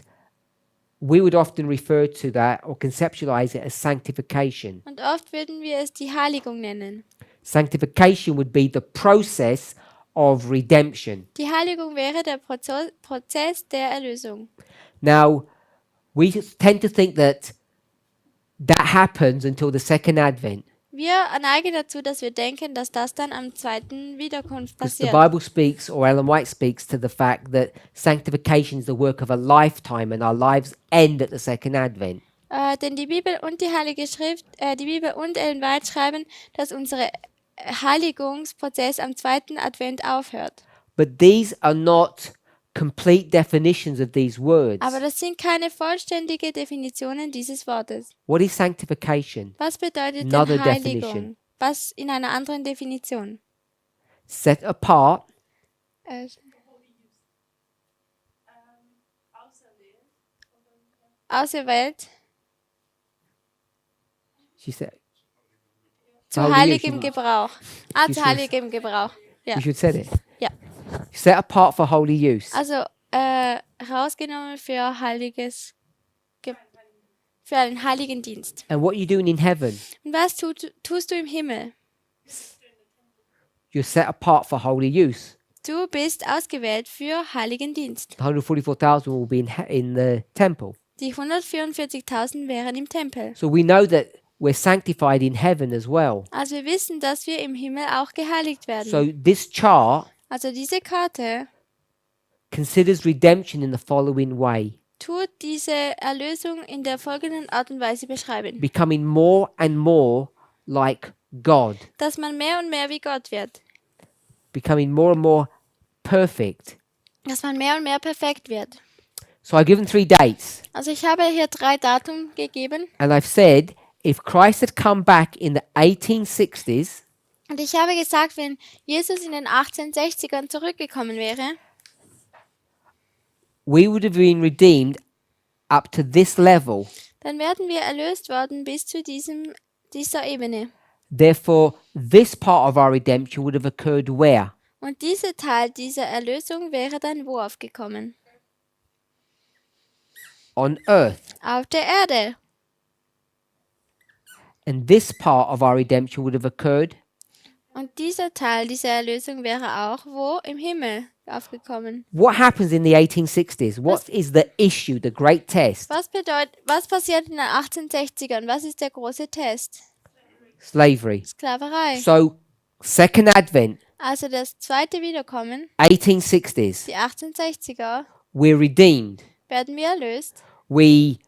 we would often refer to that or conceptualize it as sanctification. Und oft würden wir es die Heiligung nennen. Sanctification would be the process of redemption. Die Heiligung wäre der Prozess der Erlösung. Now, we tend to think that happens until the second advent. Wir neigen dazu, dass wir denken, dass das dann am zweiten Wiederkunft Because the passiert. Bible speaks, or Ellen White speaks, to the fact that sanctification is the work of a lifetime and our lives end at the second advent. Denn die Bibel und die Heilige Schrift, die Bibel und Ellen White schreiben, dass unser Heiligungsprozess am zweiten Advent aufhört. But these are not complete definitions of these words. Aber das sind keine vollständige Definitionen dieses Wortes. What is sanctification? Was bedeutet Another denn definition. Heiligung? Was in einer anderen Definition? Set apart, Äh, Auserwählt, she said. zu Holy heiligem use. Gebrauch. You Zu should- heiligem Gebrauch. Ja. You should said it. Ja. Set apart for holy use. Also rausgenommen für für einen heiligen Dienst. And what you're doing in heaven, Und was tust du im Himmel? you're set apart for holy use. Du bist ausgewählt für heiligen Dienst. The 144,000 will be in the temple. Die 144.000 wären im Tempel. So we know that we're sanctified in heaven as well. Also wir wissen, dass wir im Himmel auch geheiligt werden. So this chart Also diese Karte considers redemption in the following way: tut diese Erlösung in der folgenden Art und Weise beschreiben. becoming more and more like God, Dass man mehr und mehr wie Gott wird. becoming more and more perfect. Dass man mehr und mehr perfekt wird. So I've given 3 dates, Also ich habe hier 3 Daten gegeben. and I've said if Christ had come back in the 1860s, Und ich habe gesagt, wenn Jesus in den 1860ern zurückgekommen wäre, we would have been redeemed up to this level. dann wären wir erlöst worden bis zu dieser Ebene. Therefore, this part of our redemption would have occurred where? Und dieser Teil dieser Erlösung wäre dann wo aufgekommen? On earth. Auf der Erde. And this part of our redemption would have occurred Und dieser Teil dieser Erlösung wäre auch wo? Im Himmel aufgekommen. What happens in the 1860s? What is the issue, the great test? Was passiert in den 1860ern? Was ist der große Test? Slavery. Sklaverei. So, second advent, Also das zweite Wiederkommen, 1860s, die 1860er, we're redeemed. werden wir erlöst. We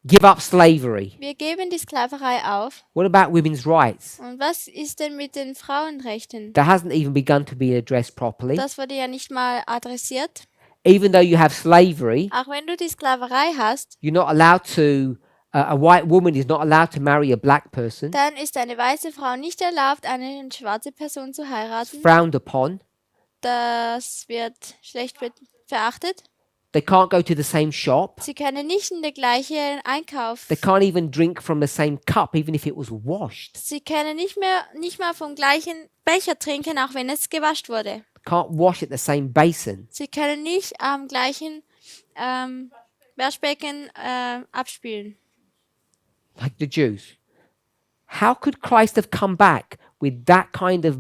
give up slavery. Wir geben die Sklaverei auf. What about women's rights? Und was ist denn mit den Frauenrechten? That hasn't even begun to be addressed properly. Das wurde ja nicht mal adressiert. Even though you have slavery, Auch wenn du die Sklaverei hast, you're not allowed to, a white woman is not allowed to marry a black person. dann ist eine weiße Frau nicht erlaubt, eine schwarze Person zu heiraten. Frowned upon. Das wird schlecht verachtet. They can't go to the same shop. Sie können nicht in der gleichen Einkauf. They can't even drink from the same cup, even if it was washed. Sie können nicht mal vom gleichen Becher trinken, auch wenn es gewascht wurde. Can't wash at the same basin. Sie können nicht am gleichen Waschbecken abspülen. Like the Jews. How could Christ have come back with that kind of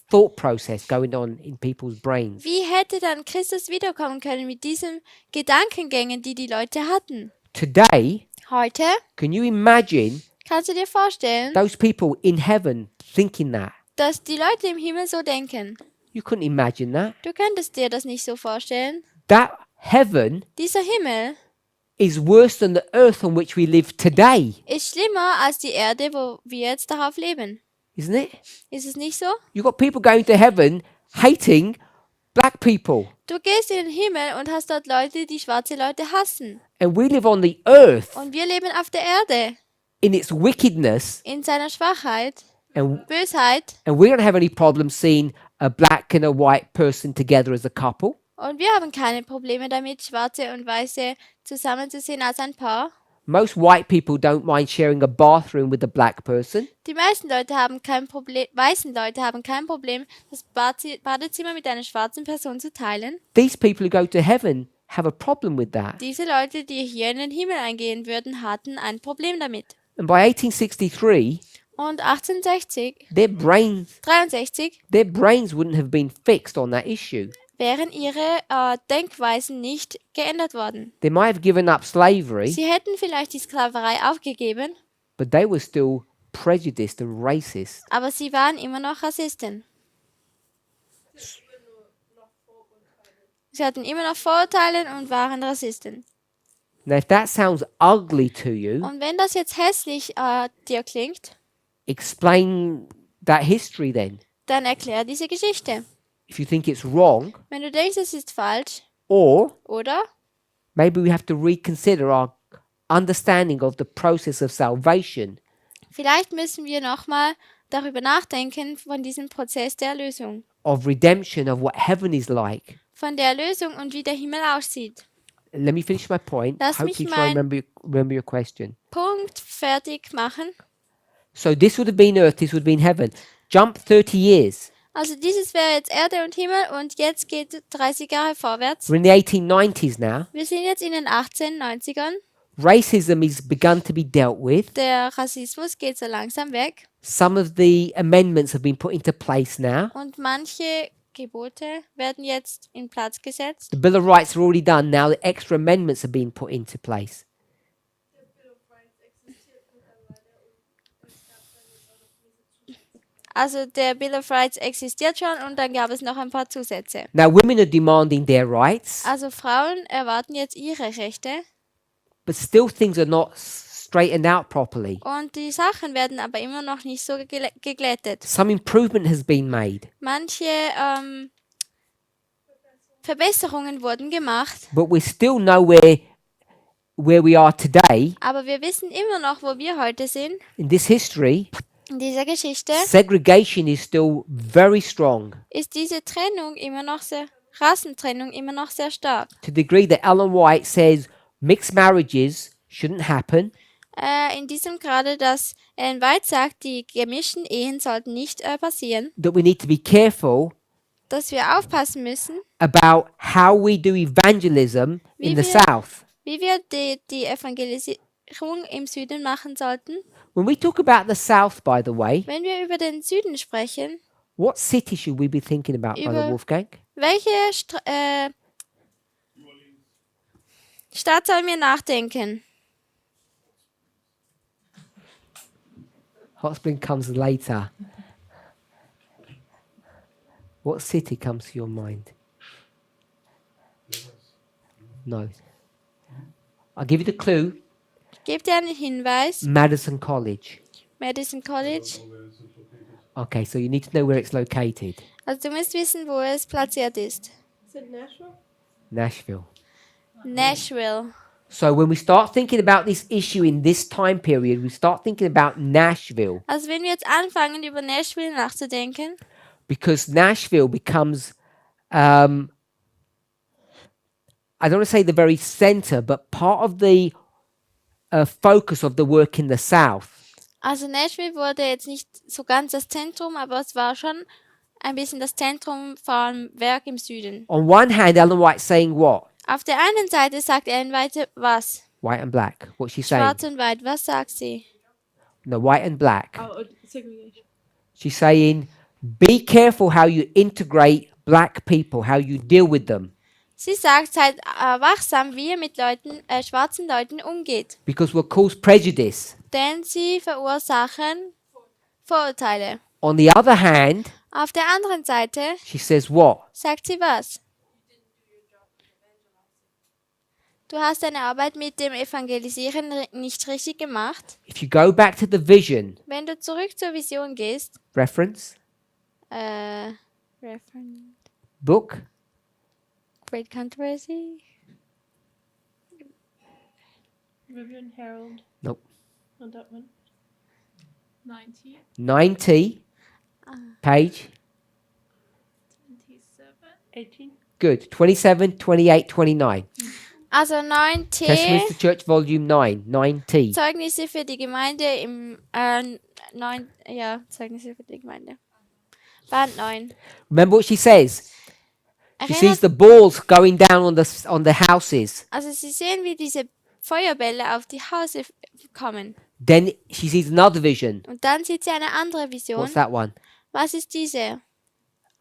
thought process going on in people's brains? Wie hätte dann Christus wiederkommen können mit diesen Gedankengängen, die die Leute hatten? Today, Heute, can you imagine kannst du dir vorstellen, those people in heaven thinking that? dass die Leute im Himmel so denken? You couldn't imagine that. Du könntest dir das nicht so vorstellen. That heaven Dieser Himmel is worse than the earth on which we live today, ist schlimmer als die Erde, wo wir jetzt darauf leben. isn't it? Ist es nicht so? You've got people going to heaven hating black people. Du gehst in den Himmel und hast dort Leute, die schwarze Leute hassen. And we live on the earth Und wir leben auf der Erde in its wickedness, in seiner Schwachheit, and Bösheit. we don't have any problem seeing a black and a white person together as a couple. Und wir haben keine Probleme damit, Schwarze und Weiße zusammenzusehen als ein Paar. Most white people don't mind sharing a bathroom with a black person. Die meisten Leute haben kein Problem, weißen Leute haben kein Problem, das Badezimmer mit einer schwarzen Person zu teilen. These people who go to heaven have a problem with that. Diese Leute, die hier in den Himmel eingehen würden, hatten ein Problem damit. And by 1863, Und 1860, their brains 63 wouldn't have been fixed on that issue. wären ihre Denkweisen nicht geändert worden. They might have given up slavery, Sie hätten vielleicht die Sklaverei aufgegeben, but they were still prejudiced and racist. aber sie waren immer noch Rassisten. Sie hatten immer noch Vorurteile und waren Rassisten. Now, if that sounds ugly to you, Und wenn das jetzt hässlich dir klingt, explain that history then. dann erklär diese Geschichte. If you think it's wrong, Wenn du denkst, es ist falsch, Or Oder maybe we have to reconsider our understanding of the process of salvation. vielleicht müssen wir nochmal darüber nachdenken von diesem Prozess der Erlösung. Of redemption, of what heaven is like. Von der Erlösung und wie der Himmel aussieht. Let me finish my point. Lass mich Hopefully try and mein- remember your question. Punkt, fertig machen. So this would have been earth, this would have been heaven. Jump 30 years. Also dieses wäre jetzt Erde und Himmel und jetzt geht 30 Jahre vorwärts. We're in the 1890s now. Wir sind jetzt in den 1890ern. Racism is begun to be dealt with. Der Rassismus geht so langsam weg Some of the amendments have been put into place now. und manche Gebote werden jetzt in Platz gesetzt. The Bill of Rights are already done. Now the extra amendments have been put into place. Also der Bill of Rights existiert schon und dann gab es noch ein paar Zusätze. Now women are demanding their rights, Also Frauen erwarten jetzt ihre Rechte but still things are not straightened out properly. und die Sachen werden aber immer noch nicht so geglättet. Some improvement has been made, Manche Verbesserungen wurden gemacht, but we're still nowhere where we are today aber wir wissen immer noch, wo wir heute sind. in this history. In dieser Geschichte Segregation is still very strong ist diese Trennung immer noch sehr, Rassentrennung immer noch sehr stark. to the degree that Ellen White says mixed marriages shouldn't happen. In diesem Grade, dass Ellen White sagt, die gemischten Ehen sollten nicht passieren, That we need to be careful dass wir aufpassen müssen, about how we do evangelism in the wir- South. wie wir die Evangelisierung im Süden machen sollten. When we talk about the South, by the way, Wenn wir über den Süden sprechen, what city should we be thinking about, Brother Über- Wolfgang? welche Stadt sollen wir nachdenken? Hot Spring comes later. What city comes to your mind? No. I'll give you the clue. Gebt ihr einen Hinweis? Madison College. Madison College. Okay, so you need to know where it's located. Also du musst wissen, wo es platziert ist. Is it Nashville? Nashville. Nashville. So when we start thinking about this issue in this time period, we start thinking about Nashville Also wenn wir jetzt anfangen, über Nashville nachzudenken, because Nashville becomes, I don't want to say the very center, but part of the focus of the work in the South. also Nashville wurde jetzt nicht so ganz das Zentrum, aber es war schon ein bisschen das Zentrum vom Werk im Süden. On one hand, Ellen White's saying what? Auf der einen Seite sagt Ellen White was? White and black. What's she saying? Schwarz und Weiß, was sagt sie? No, white and black. Oh, segregation. She's saying, be careful how you integrate black people, how you deal with them. Sie sagt, seid wachsam, wie ihr mit Leuten, schwarzen Leuten umgeht, Because will cause prejudice. denn sie verursachen Vorurteile. On the other hand, Auf der anderen Seite she says what? sagt sie was? Du hast deine Arbeit mit dem Evangelisieren nicht richtig gemacht. If you go back to the vision, Wenn du zurück zur Vision gehst, reference, Reference, book, Great Controversy, Vivian Herald. Nope. On that one. 90, 90, page, 27. 18. good, 27, 28, 29. also Testimonies 9T, to Church, Volume 9, 9T. Zeugnisse für die Gemeinde im Zeugnisse für die Gemeinde. Band 9. Remember what she says? She sees Erinnert, the balls going down on the houses. also Sie sehen, wie diese Feuerbälle auf die Häuser kommen. Then she sees another vision. Und dann sieht sie eine andere Vision. What's that one? Was ist diese?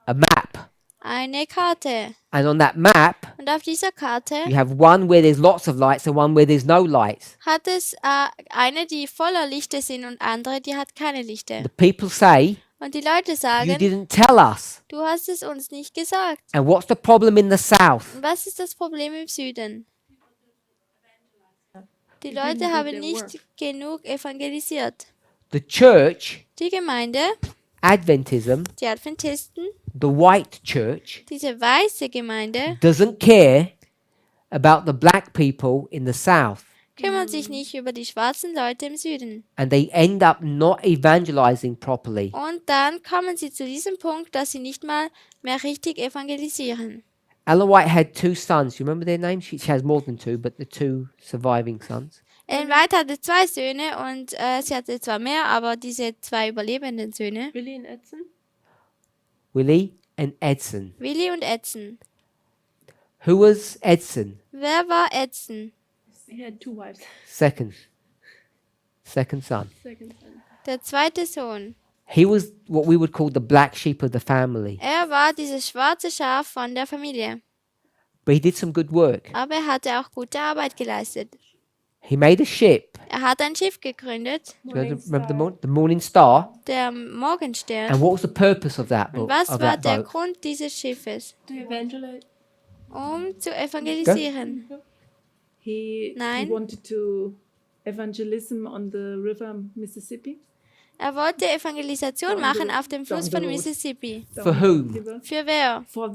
A map. Eine Karte. And on that map, Und auf dieser Karte you have one where there's lots of lights and one where there's no lights. hat es eine, die voller Lichter sind und andere, die hat keine Lichter. The people say, Und die Leute you sagen, didn't tell us. du hast es uns nicht gesagt. And what's the problem in the south? Und was ist das Problem im Süden? Die They didn't Leute do haben their nicht work. genug evangelisiert. The church, Die Gemeinde, Adventism, die Adventisten, the white church, diese weiße Gemeinde, doesn't care about the black people in the south. kümmern sich nicht über die schwarzen Leute im Süden. And they end up not evangelizing properly. Und dann kommen sie zu diesem Punkt, dass sie nicht mal mehr richtig evangelisieren. Ellen White had 2 sons. You remember their names? She has more than 2, but the 2 surviving sons. Ellen White hatte 2 Söhne und sie hatte zwar mehr, aber diese 2 überlebenden Söhne, Willie and Edson? Willie and Edson. Willi und Edson. Who was Edson? Wer war Edson? He had 2 wives. Second son. Second son. Der zweite Sohn. He was what we would call the black sheep of the family. Er war dieses schwarze Schaf von der Familie. But he did some good work. Aber er hatte auch gute Arbeit geleistet. He made a ship. Er hat ein Schiff gegründet, Do you remember the Morning Star? der And Morgenstern. what was the purpose of that Und boat? was Of war that der boat? Grund dieses Schiffes? To evangelize. Zu evangelisieren. He Nein. wanted to evangelism on the river Mississippi. Er wollte Evangelisation machen auf dem Fluss von Mississippi. For whom? River. Für wer? For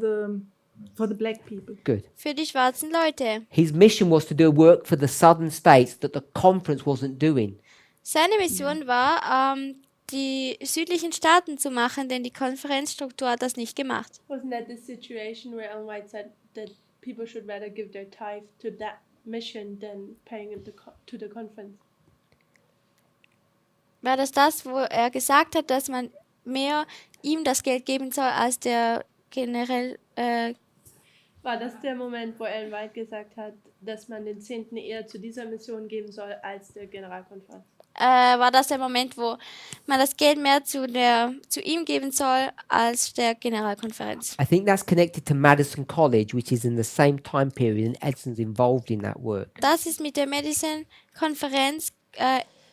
the black people. Good. Für die schwarzen Leute. His mission was to do work for the southern states that the conference wasn't doing. Seine Mission war, die südlichen Staaten zu machen, denn die Konferenzstruktur hat das nicht gemacht. Wasn't that the situation where Ellen White said that people should rather give their tithe to that mission than paying it to the conference? War das, wo er gesagt hat, dass man mehr ihm das Geld geben soll, als der generell War das der Moment, wo Ellen White gesagt hat, dass man den 10. eher zu dieser Mission geben soll als der Generalkonferenz? war das der Moment, wo man das Geld mehr zu ihm geben soll als der Generalkonferenz. I think that's connected to Madison College, which is in the same time period, and Edson's involved in that work. Das ist mit der Madison-Konferenz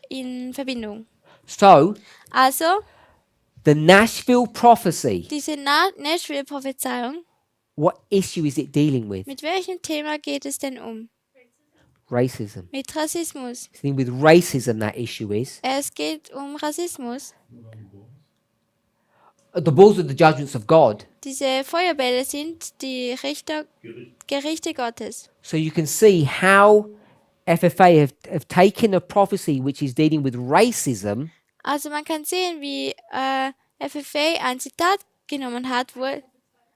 in Verbindung. So, Also, the Nashville prophecy, diese Nashville-Prophezeiung, what issue is it dealing with? mit welchem Thema geht es denn um? Racism. Mit Rassismus. The thing with racism, that issue is Es geht um Rassismus. the balls are the judgments of God. Diese Feuerbälle sind die Gerichte Gottes. So you can see how FFA have taken a prophecy which is dealing with racism Also man kann sehen, wie FFA ein Zitat genommen hat,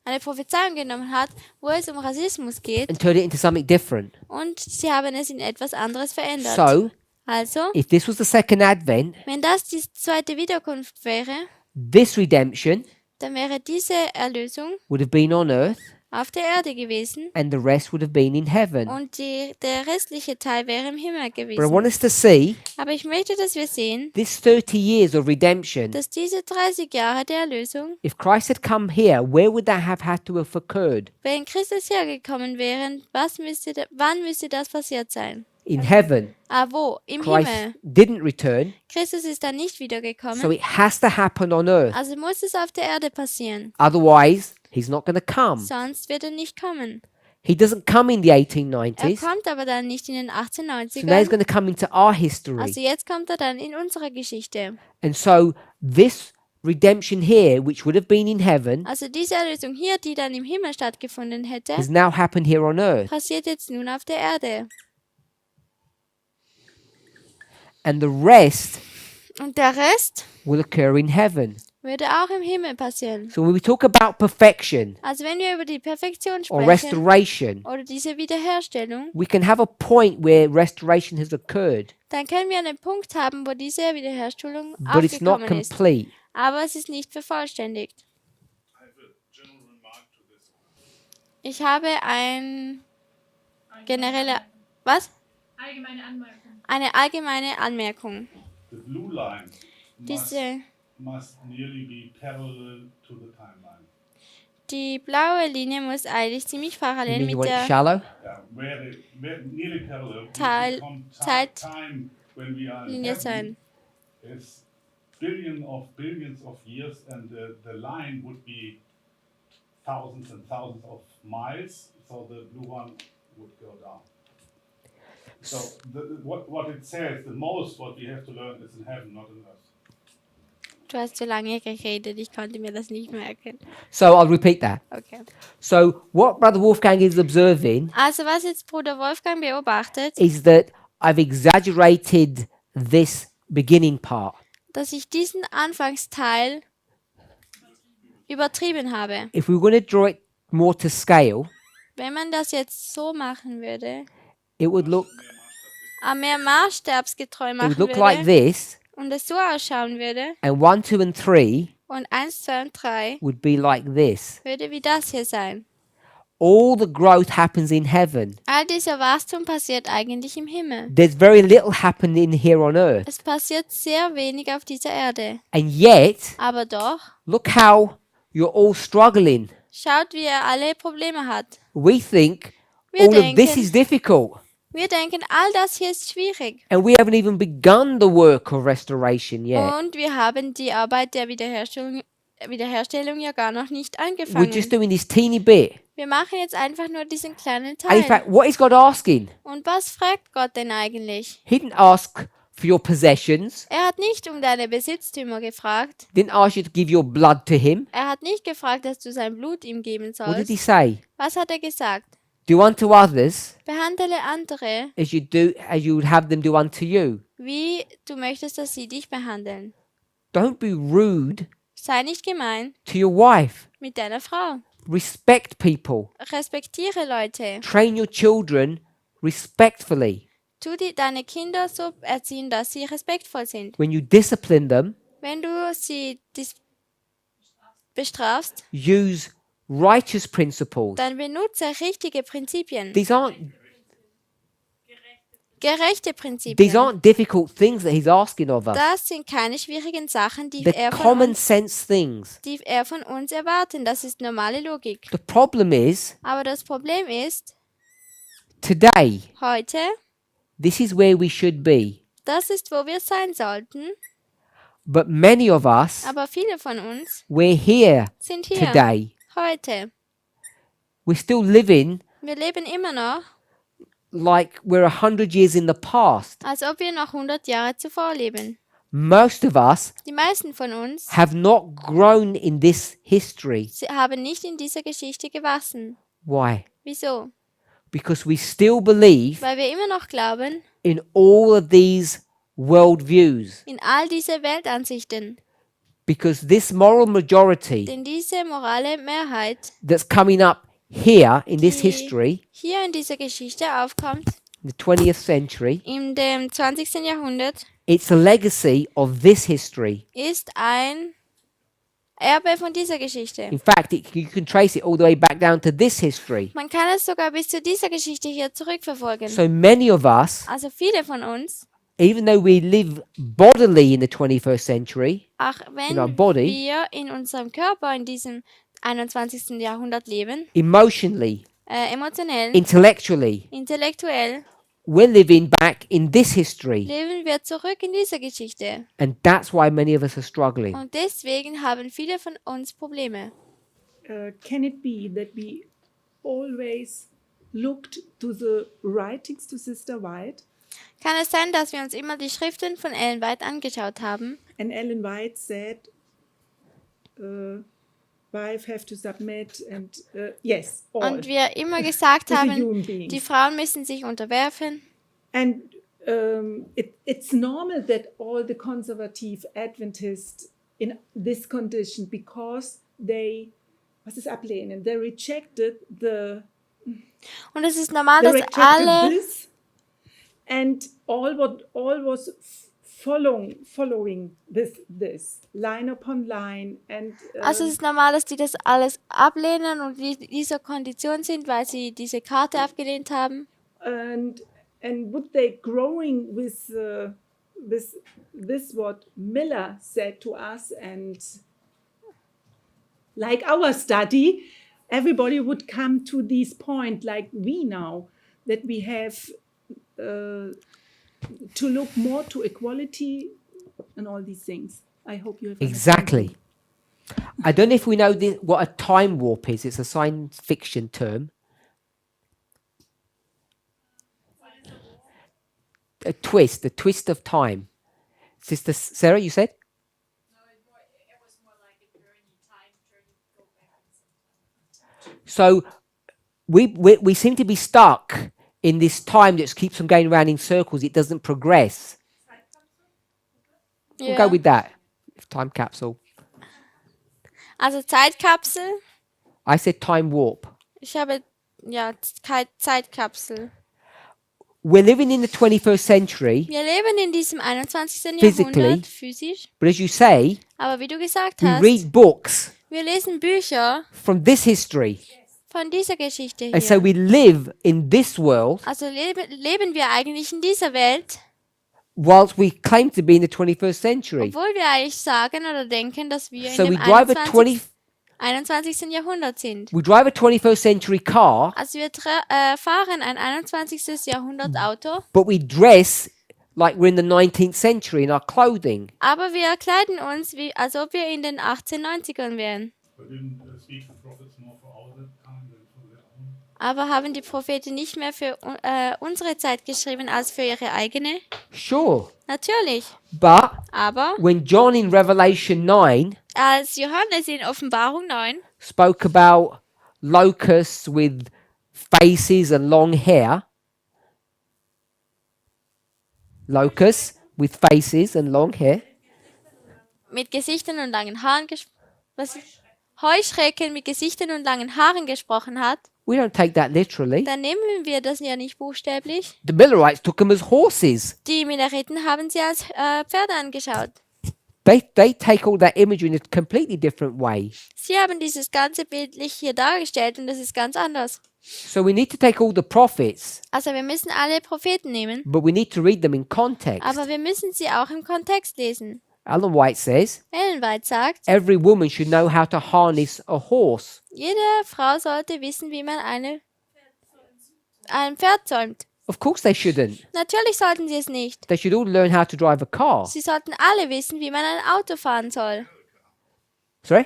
eine Prophezeiung genommen hat, wo es um Rassismus geht, and turned it into something different. und sie haben es in etwas anderes verändert. So, Also, if this was the second advent, wenn das die zweite Wiederkunft wäre, this redemption dann wäre diese Erlösung would have been on earth auf der Erde gewesen and the rest would have been in heaven. und der restliche Teil wäre im Himmel But I gewesen. want us to see Aber ich möchte, dass wir sehen, this 30 years of redemption. dass diese 30 Jahre der Erlösung, If Christ had come here, where would that have had to have occurred? wenn Christus hergekommen wäre, wann müsste das passiert sein? In heaven. Wo? Im Christ Himmel. didn't return, Christus ist dann nicht so wiedergekommen. it has to happen on earth. Also muss es auf der Erde passieren. Otherwise, he's not going to come. Sonst wird er nicht kommen. He doesn't come in the Er 1890s. kommt aber dann nicht in den So now he's 1890ern. going to come into our history. Also jetzt kommt er dann in unsere Geschichte. And so this redemption here, which would have been in heaven, Also diese Erlösung hier, die dann im Himmel stattgefunden hätte, has now happened here on earth. passiert jetzt nun auf der Erde. And the rest Und der Rest will occur in heaven. würde auch im Himmel passieren. So when we talk about perfection Also wenn wir über die Perfektion or sprechen restoration, oder diese Wiederherstellung, we can have a point where restoration has occurred, dann können wir einen Punkt haben, wo diese Wiederherstellung but it's not aufgekommen ist. complete. Aber es ist nicht vervollständigt. I have a general remark to this. Ich habe was? Allgemeine Anmerkung. Eine allgemeine Anmerkung. The blue line Diese, must nearly be parallel to the timeline. die blaue Linie muss eigentlich ziemlich You parallel mean you mit want it der shallow? Yeah, where nearly parallel. Teil- From Zeit- time when we are in Linie heaven sein. is billions of years, and the line would be thousands and thousands of miles. So the blue one would go down. So what it says, the most what we have to learn is in heaven, not on earth. Du hast zu lange geredet, ich konnte mir das nicht merken. So I'll repeat that. Okay. So what Brother Wolfgang is observing Also was jetzt Bruder Wolfgang beobachtet, is that I've exaggerated this beginning part. dass ich diesen Anfangsteil übertrieben habe. If we were going to draw it more to scale, Wenn man das jetzt so machen würde, it would look mehr maßstabsgetreu it would machen look like würde this, und es so ausschauen würde and 1, 2, and 3 und 1, 2 und 3 would be like this. würde wie das hier sein. All the growth happens in heaven. All dieser Wachstum passiert eigentlich im Himmel. There's very little happening here on earth. Es passiert sehr wenig auf dieser Erde. And yet, Aber doch, look how you're all struggling. schaut, wie er alle Probleme hat. We think Wir all of this denken- is difficult. Wir denken, all das hier ist schwierig. And we haven't even begun the work of restoration yet. Und wir haben die Arbeit der Wiederherstellung ja gar noch nicht We're angefangen. just doing this teeny bit. Wir machen jetzt einfach nur diesen kleinen And in Teil. fact, what is God asking? Und was fragt Gott denn eigentlich? He didn't ask for your possessions. Er hat nicht um deine Besitztümer gefragt. Didn't ask you to give your blood to him. Er hat nicht gefragt, dass du sein Blut ihm geben What did he sollst. say? Was hat er gesagt? Do unto others Behandle andere, as you would have them do unto you. wie du möchtest, dass sie dich behandeln. Don't be rude Sei nicht gemein to your wife. mit deiner Frau. Respect people. Respektiere Leute. Train your children respectfully. Tu deine Kinder so erziehen, dass sie respektvoll sind. When you discipline them, Wenn du sie bestrafst, use righteous principles. dann benutze richtige Prinzipien. These aren't Gerechte these Prinzipien. aren't difficult things that he's asking of us. Das sind keine schwierigen Sachen, die They're er common sense things. von uns erwartet. Das ist normale Logik. The problem is Aber das Problem ist, today, heute, this is where we should be. das ist, wo wir sein sollten. But many of us, Aber viele von uns we're here sind hier, today. heute. We're still living Wir leben immer noch, like we're 100 years in the past. als ob wir noch 100 Jahre zuvor leben. Most of us Die meisten von uns have not grown in this history. sie haben nicht in dieser Geschichte gewachsen. Why? Wieso? Because we still believe Weil wir immer noch glauben, in all of these worldviews. in all diese Weltansichten. Because this moral majority Denn diese morale Mehrheit, that's coming up here in this die history, hier in dieser Geschichte aufkommt, in the 20th century, in dem 20. Jahrhundert, it's a legacy of this history. ist ein Erbe von dieser Geschichte. In fact, you can trace it all the way back down to this history. Man kann es sogar bis zu dieser Geschichte hier zurückverfolgen. So many of us, Also viele von uns, even though we live bodily in the 21st century, auch in our wenn body, wir in unserem Körper in diesem 21. Jahrhundert leben, emotionally, emotionell, intellectually, intellektuell, we're living back in this history. leben wir zurück in dieser Geschichte. And that's why many of us are struggling. Und deswegen haben viele von uns Probleme. Can it be that we always looked to the writings to Sister White, Kann es sein, dass wir uns immer die Schriften von Ellen White angeschaut haben? and Ellen White said, wife have to submit, and yes, all. Und wir immer gesagt To the haben, human beings. die Frauen müssen sich unterwerfen. And it's normal that all the conservative Adventists in this condition, because they, was ist ablehnen? They rejected Und es ist normal, they dass rejected alle, this, and all was following this line upon line, and also es ist normal, dass die das alles ablehnen und dieser Kondition sind, weil sie diese Karte abgelehnt haben. and would they growing with this what Miller said to us, and like our study, everybody would come to this point like we now, that we have to look more to equality and all these things. I hope you have Exactly. I don't know if we know what a time warp is. It's a science fiction term. The twist of time. Sister Sarah, you said? So we seem to be stuck in this time that keeps on going around in circles. It doesn't progress. We'll go Ja. with that. Time capsule. Also Zeitkapsel. I said time warp. Ich habe Zeitkapsel. We're living in the 21st century, Wir leben in diesem 21. Physically. Jahrhundert physisch, but as you say, aber wie du gesagt we hast, read books wir lesen Bücher from this history. von dieser Geschichte And so hier. we live in this world Also leben wir eigentlich in dieser Welt, whilst we claim to be in the 21st century. obwohl wir eigentlich sagen oder denken, dass wir So in we dem drive a 21. Jahrhundert sind. we drive a 21st century car, Also wir fahren ein 21. Jahrhundert Auto, but we dress like we're in the 19th century in our clothing. aber wir kleiden uns, als ob wir in den 1890ern wären. But didn't speak the prophets more for our time than for their own? Aber haben die Propheten nicht mehr für unsere Zeit geschrieben als für ihre eigene? Sure. Natürlich. But Aber when John in Revelation 9 als Johannes in Offenbarung 9 spoke about locusts with faces and long hair, locusts with faces and long hair, mit Gesichtern und langen Haaren Heuschrecken mit Gesichtern und langen Haaren gesprochen hat, we don't take that literally. dann nehmen wir das ja nicht buchstäblich. The Millerites took them as horses. Die Minareten haben sie als Pferde angeschaut. They take all that imagery in a completely different way. Sie haben dieses ganze bildlich hier dargestellt und das ist ganz anders. So we need to take all the prophets, Also wir müssen alle Propheten nehmen, but we need to read them in context. aber wir müssen sie auch im Kontext lesen. Ellen White says, Ellen White sagt, every woman should know how to harness a horse. jede Frau sollte wissen, wie man ein Pferd zäumt. Of course they shouldn't. Natürlich sollten sie es nicht. They should all learn how to drive a car. Sie sollten alle wissen, wie man ein Auto fahren soll, Sorry?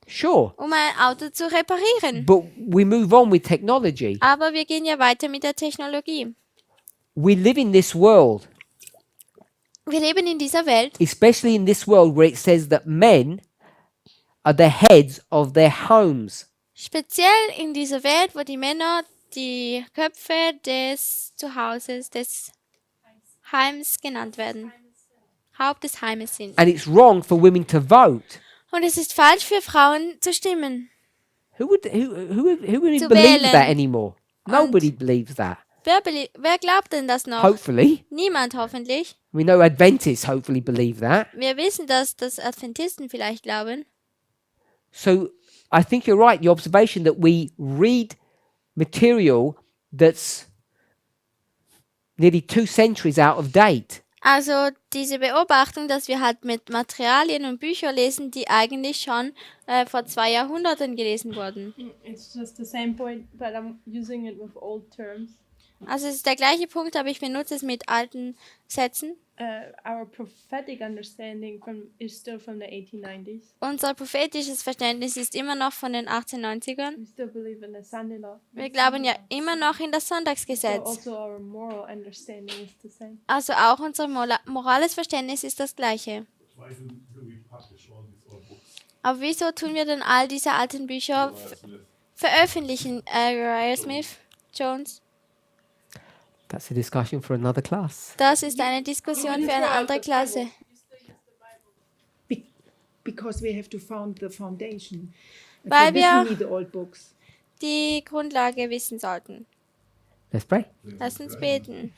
Sure. um ein Auto zu reparieren. But we move on with technology. Aber wir gehen ja weiter mit der Technologie. We live in this world, Wir leben in dieser Welt, especially in this world where it says that men are the heads of their homes. speziell in dieser Welt, wo die Männer die Köpfe des Zuhauses, des Heims genannt werden. Haupt des Heimes sind. And it's wrong for women to vote. Und es ist falsch für Frauen zu stimmen. Who would even Zu believe wählen. that anymore? Nobody believes that. Wer glaubt denn das noch? Hopefully. Niemand hoffentlich. We know Adventists hopefully believe that. Wir wissen, dass das Adventisten vielleicht glauben. So I think you're right, the observation that we read material that's nearly 2 centuries out of date. Also diese Beobachtung, dass wir halt mit Materialien und Büchern lesen, die eigentlich schon vor 2 Jahrhunderten gelesen wurden. It's just the same point, but I'm using it with old terms. Also es ist der gleiche Punkt, aber ich benutze es mit alten Sätzen. Our prophetic understanding is still from the 1890s. Unser prophetisches Verständnis ist immer noch von den 1890ern. We still believe in the Sunday law. Wir glauben ja immer noch in das So Sonntagsgesetz. also our moral understanding is the same. Also auch unser morales Verständnis ist das gleiche. Why do we publish all these old books? Aber wieso tun wir denn all diese alten Bücher veröffentlichen, Uriah Smith, Jones? That's a discussion for another class. Das ist eine Diskussion für eine andere Klasse. Because we have to found the foundation. And Weil for this wir- we need the old books. Die Grundlage wissen sollten. Let's pray. Lass uns beten.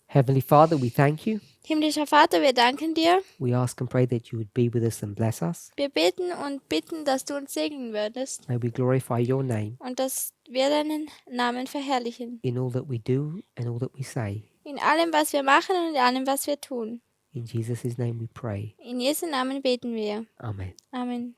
Heavenly Father, we thank you. Himmlischer Vater, wir danken dir. We ask and pray that you would be with us and bless us. Wir beten und bitten, dass du uns segnen würdest May we glorify your name und dass wir deinen Namen verherrlichen. in all that we do and all that we say. In allem, was wir machen und in allem, was wir tun. In Jesus' name we pray. In Jesu Namen beten wir. Amen. Amen.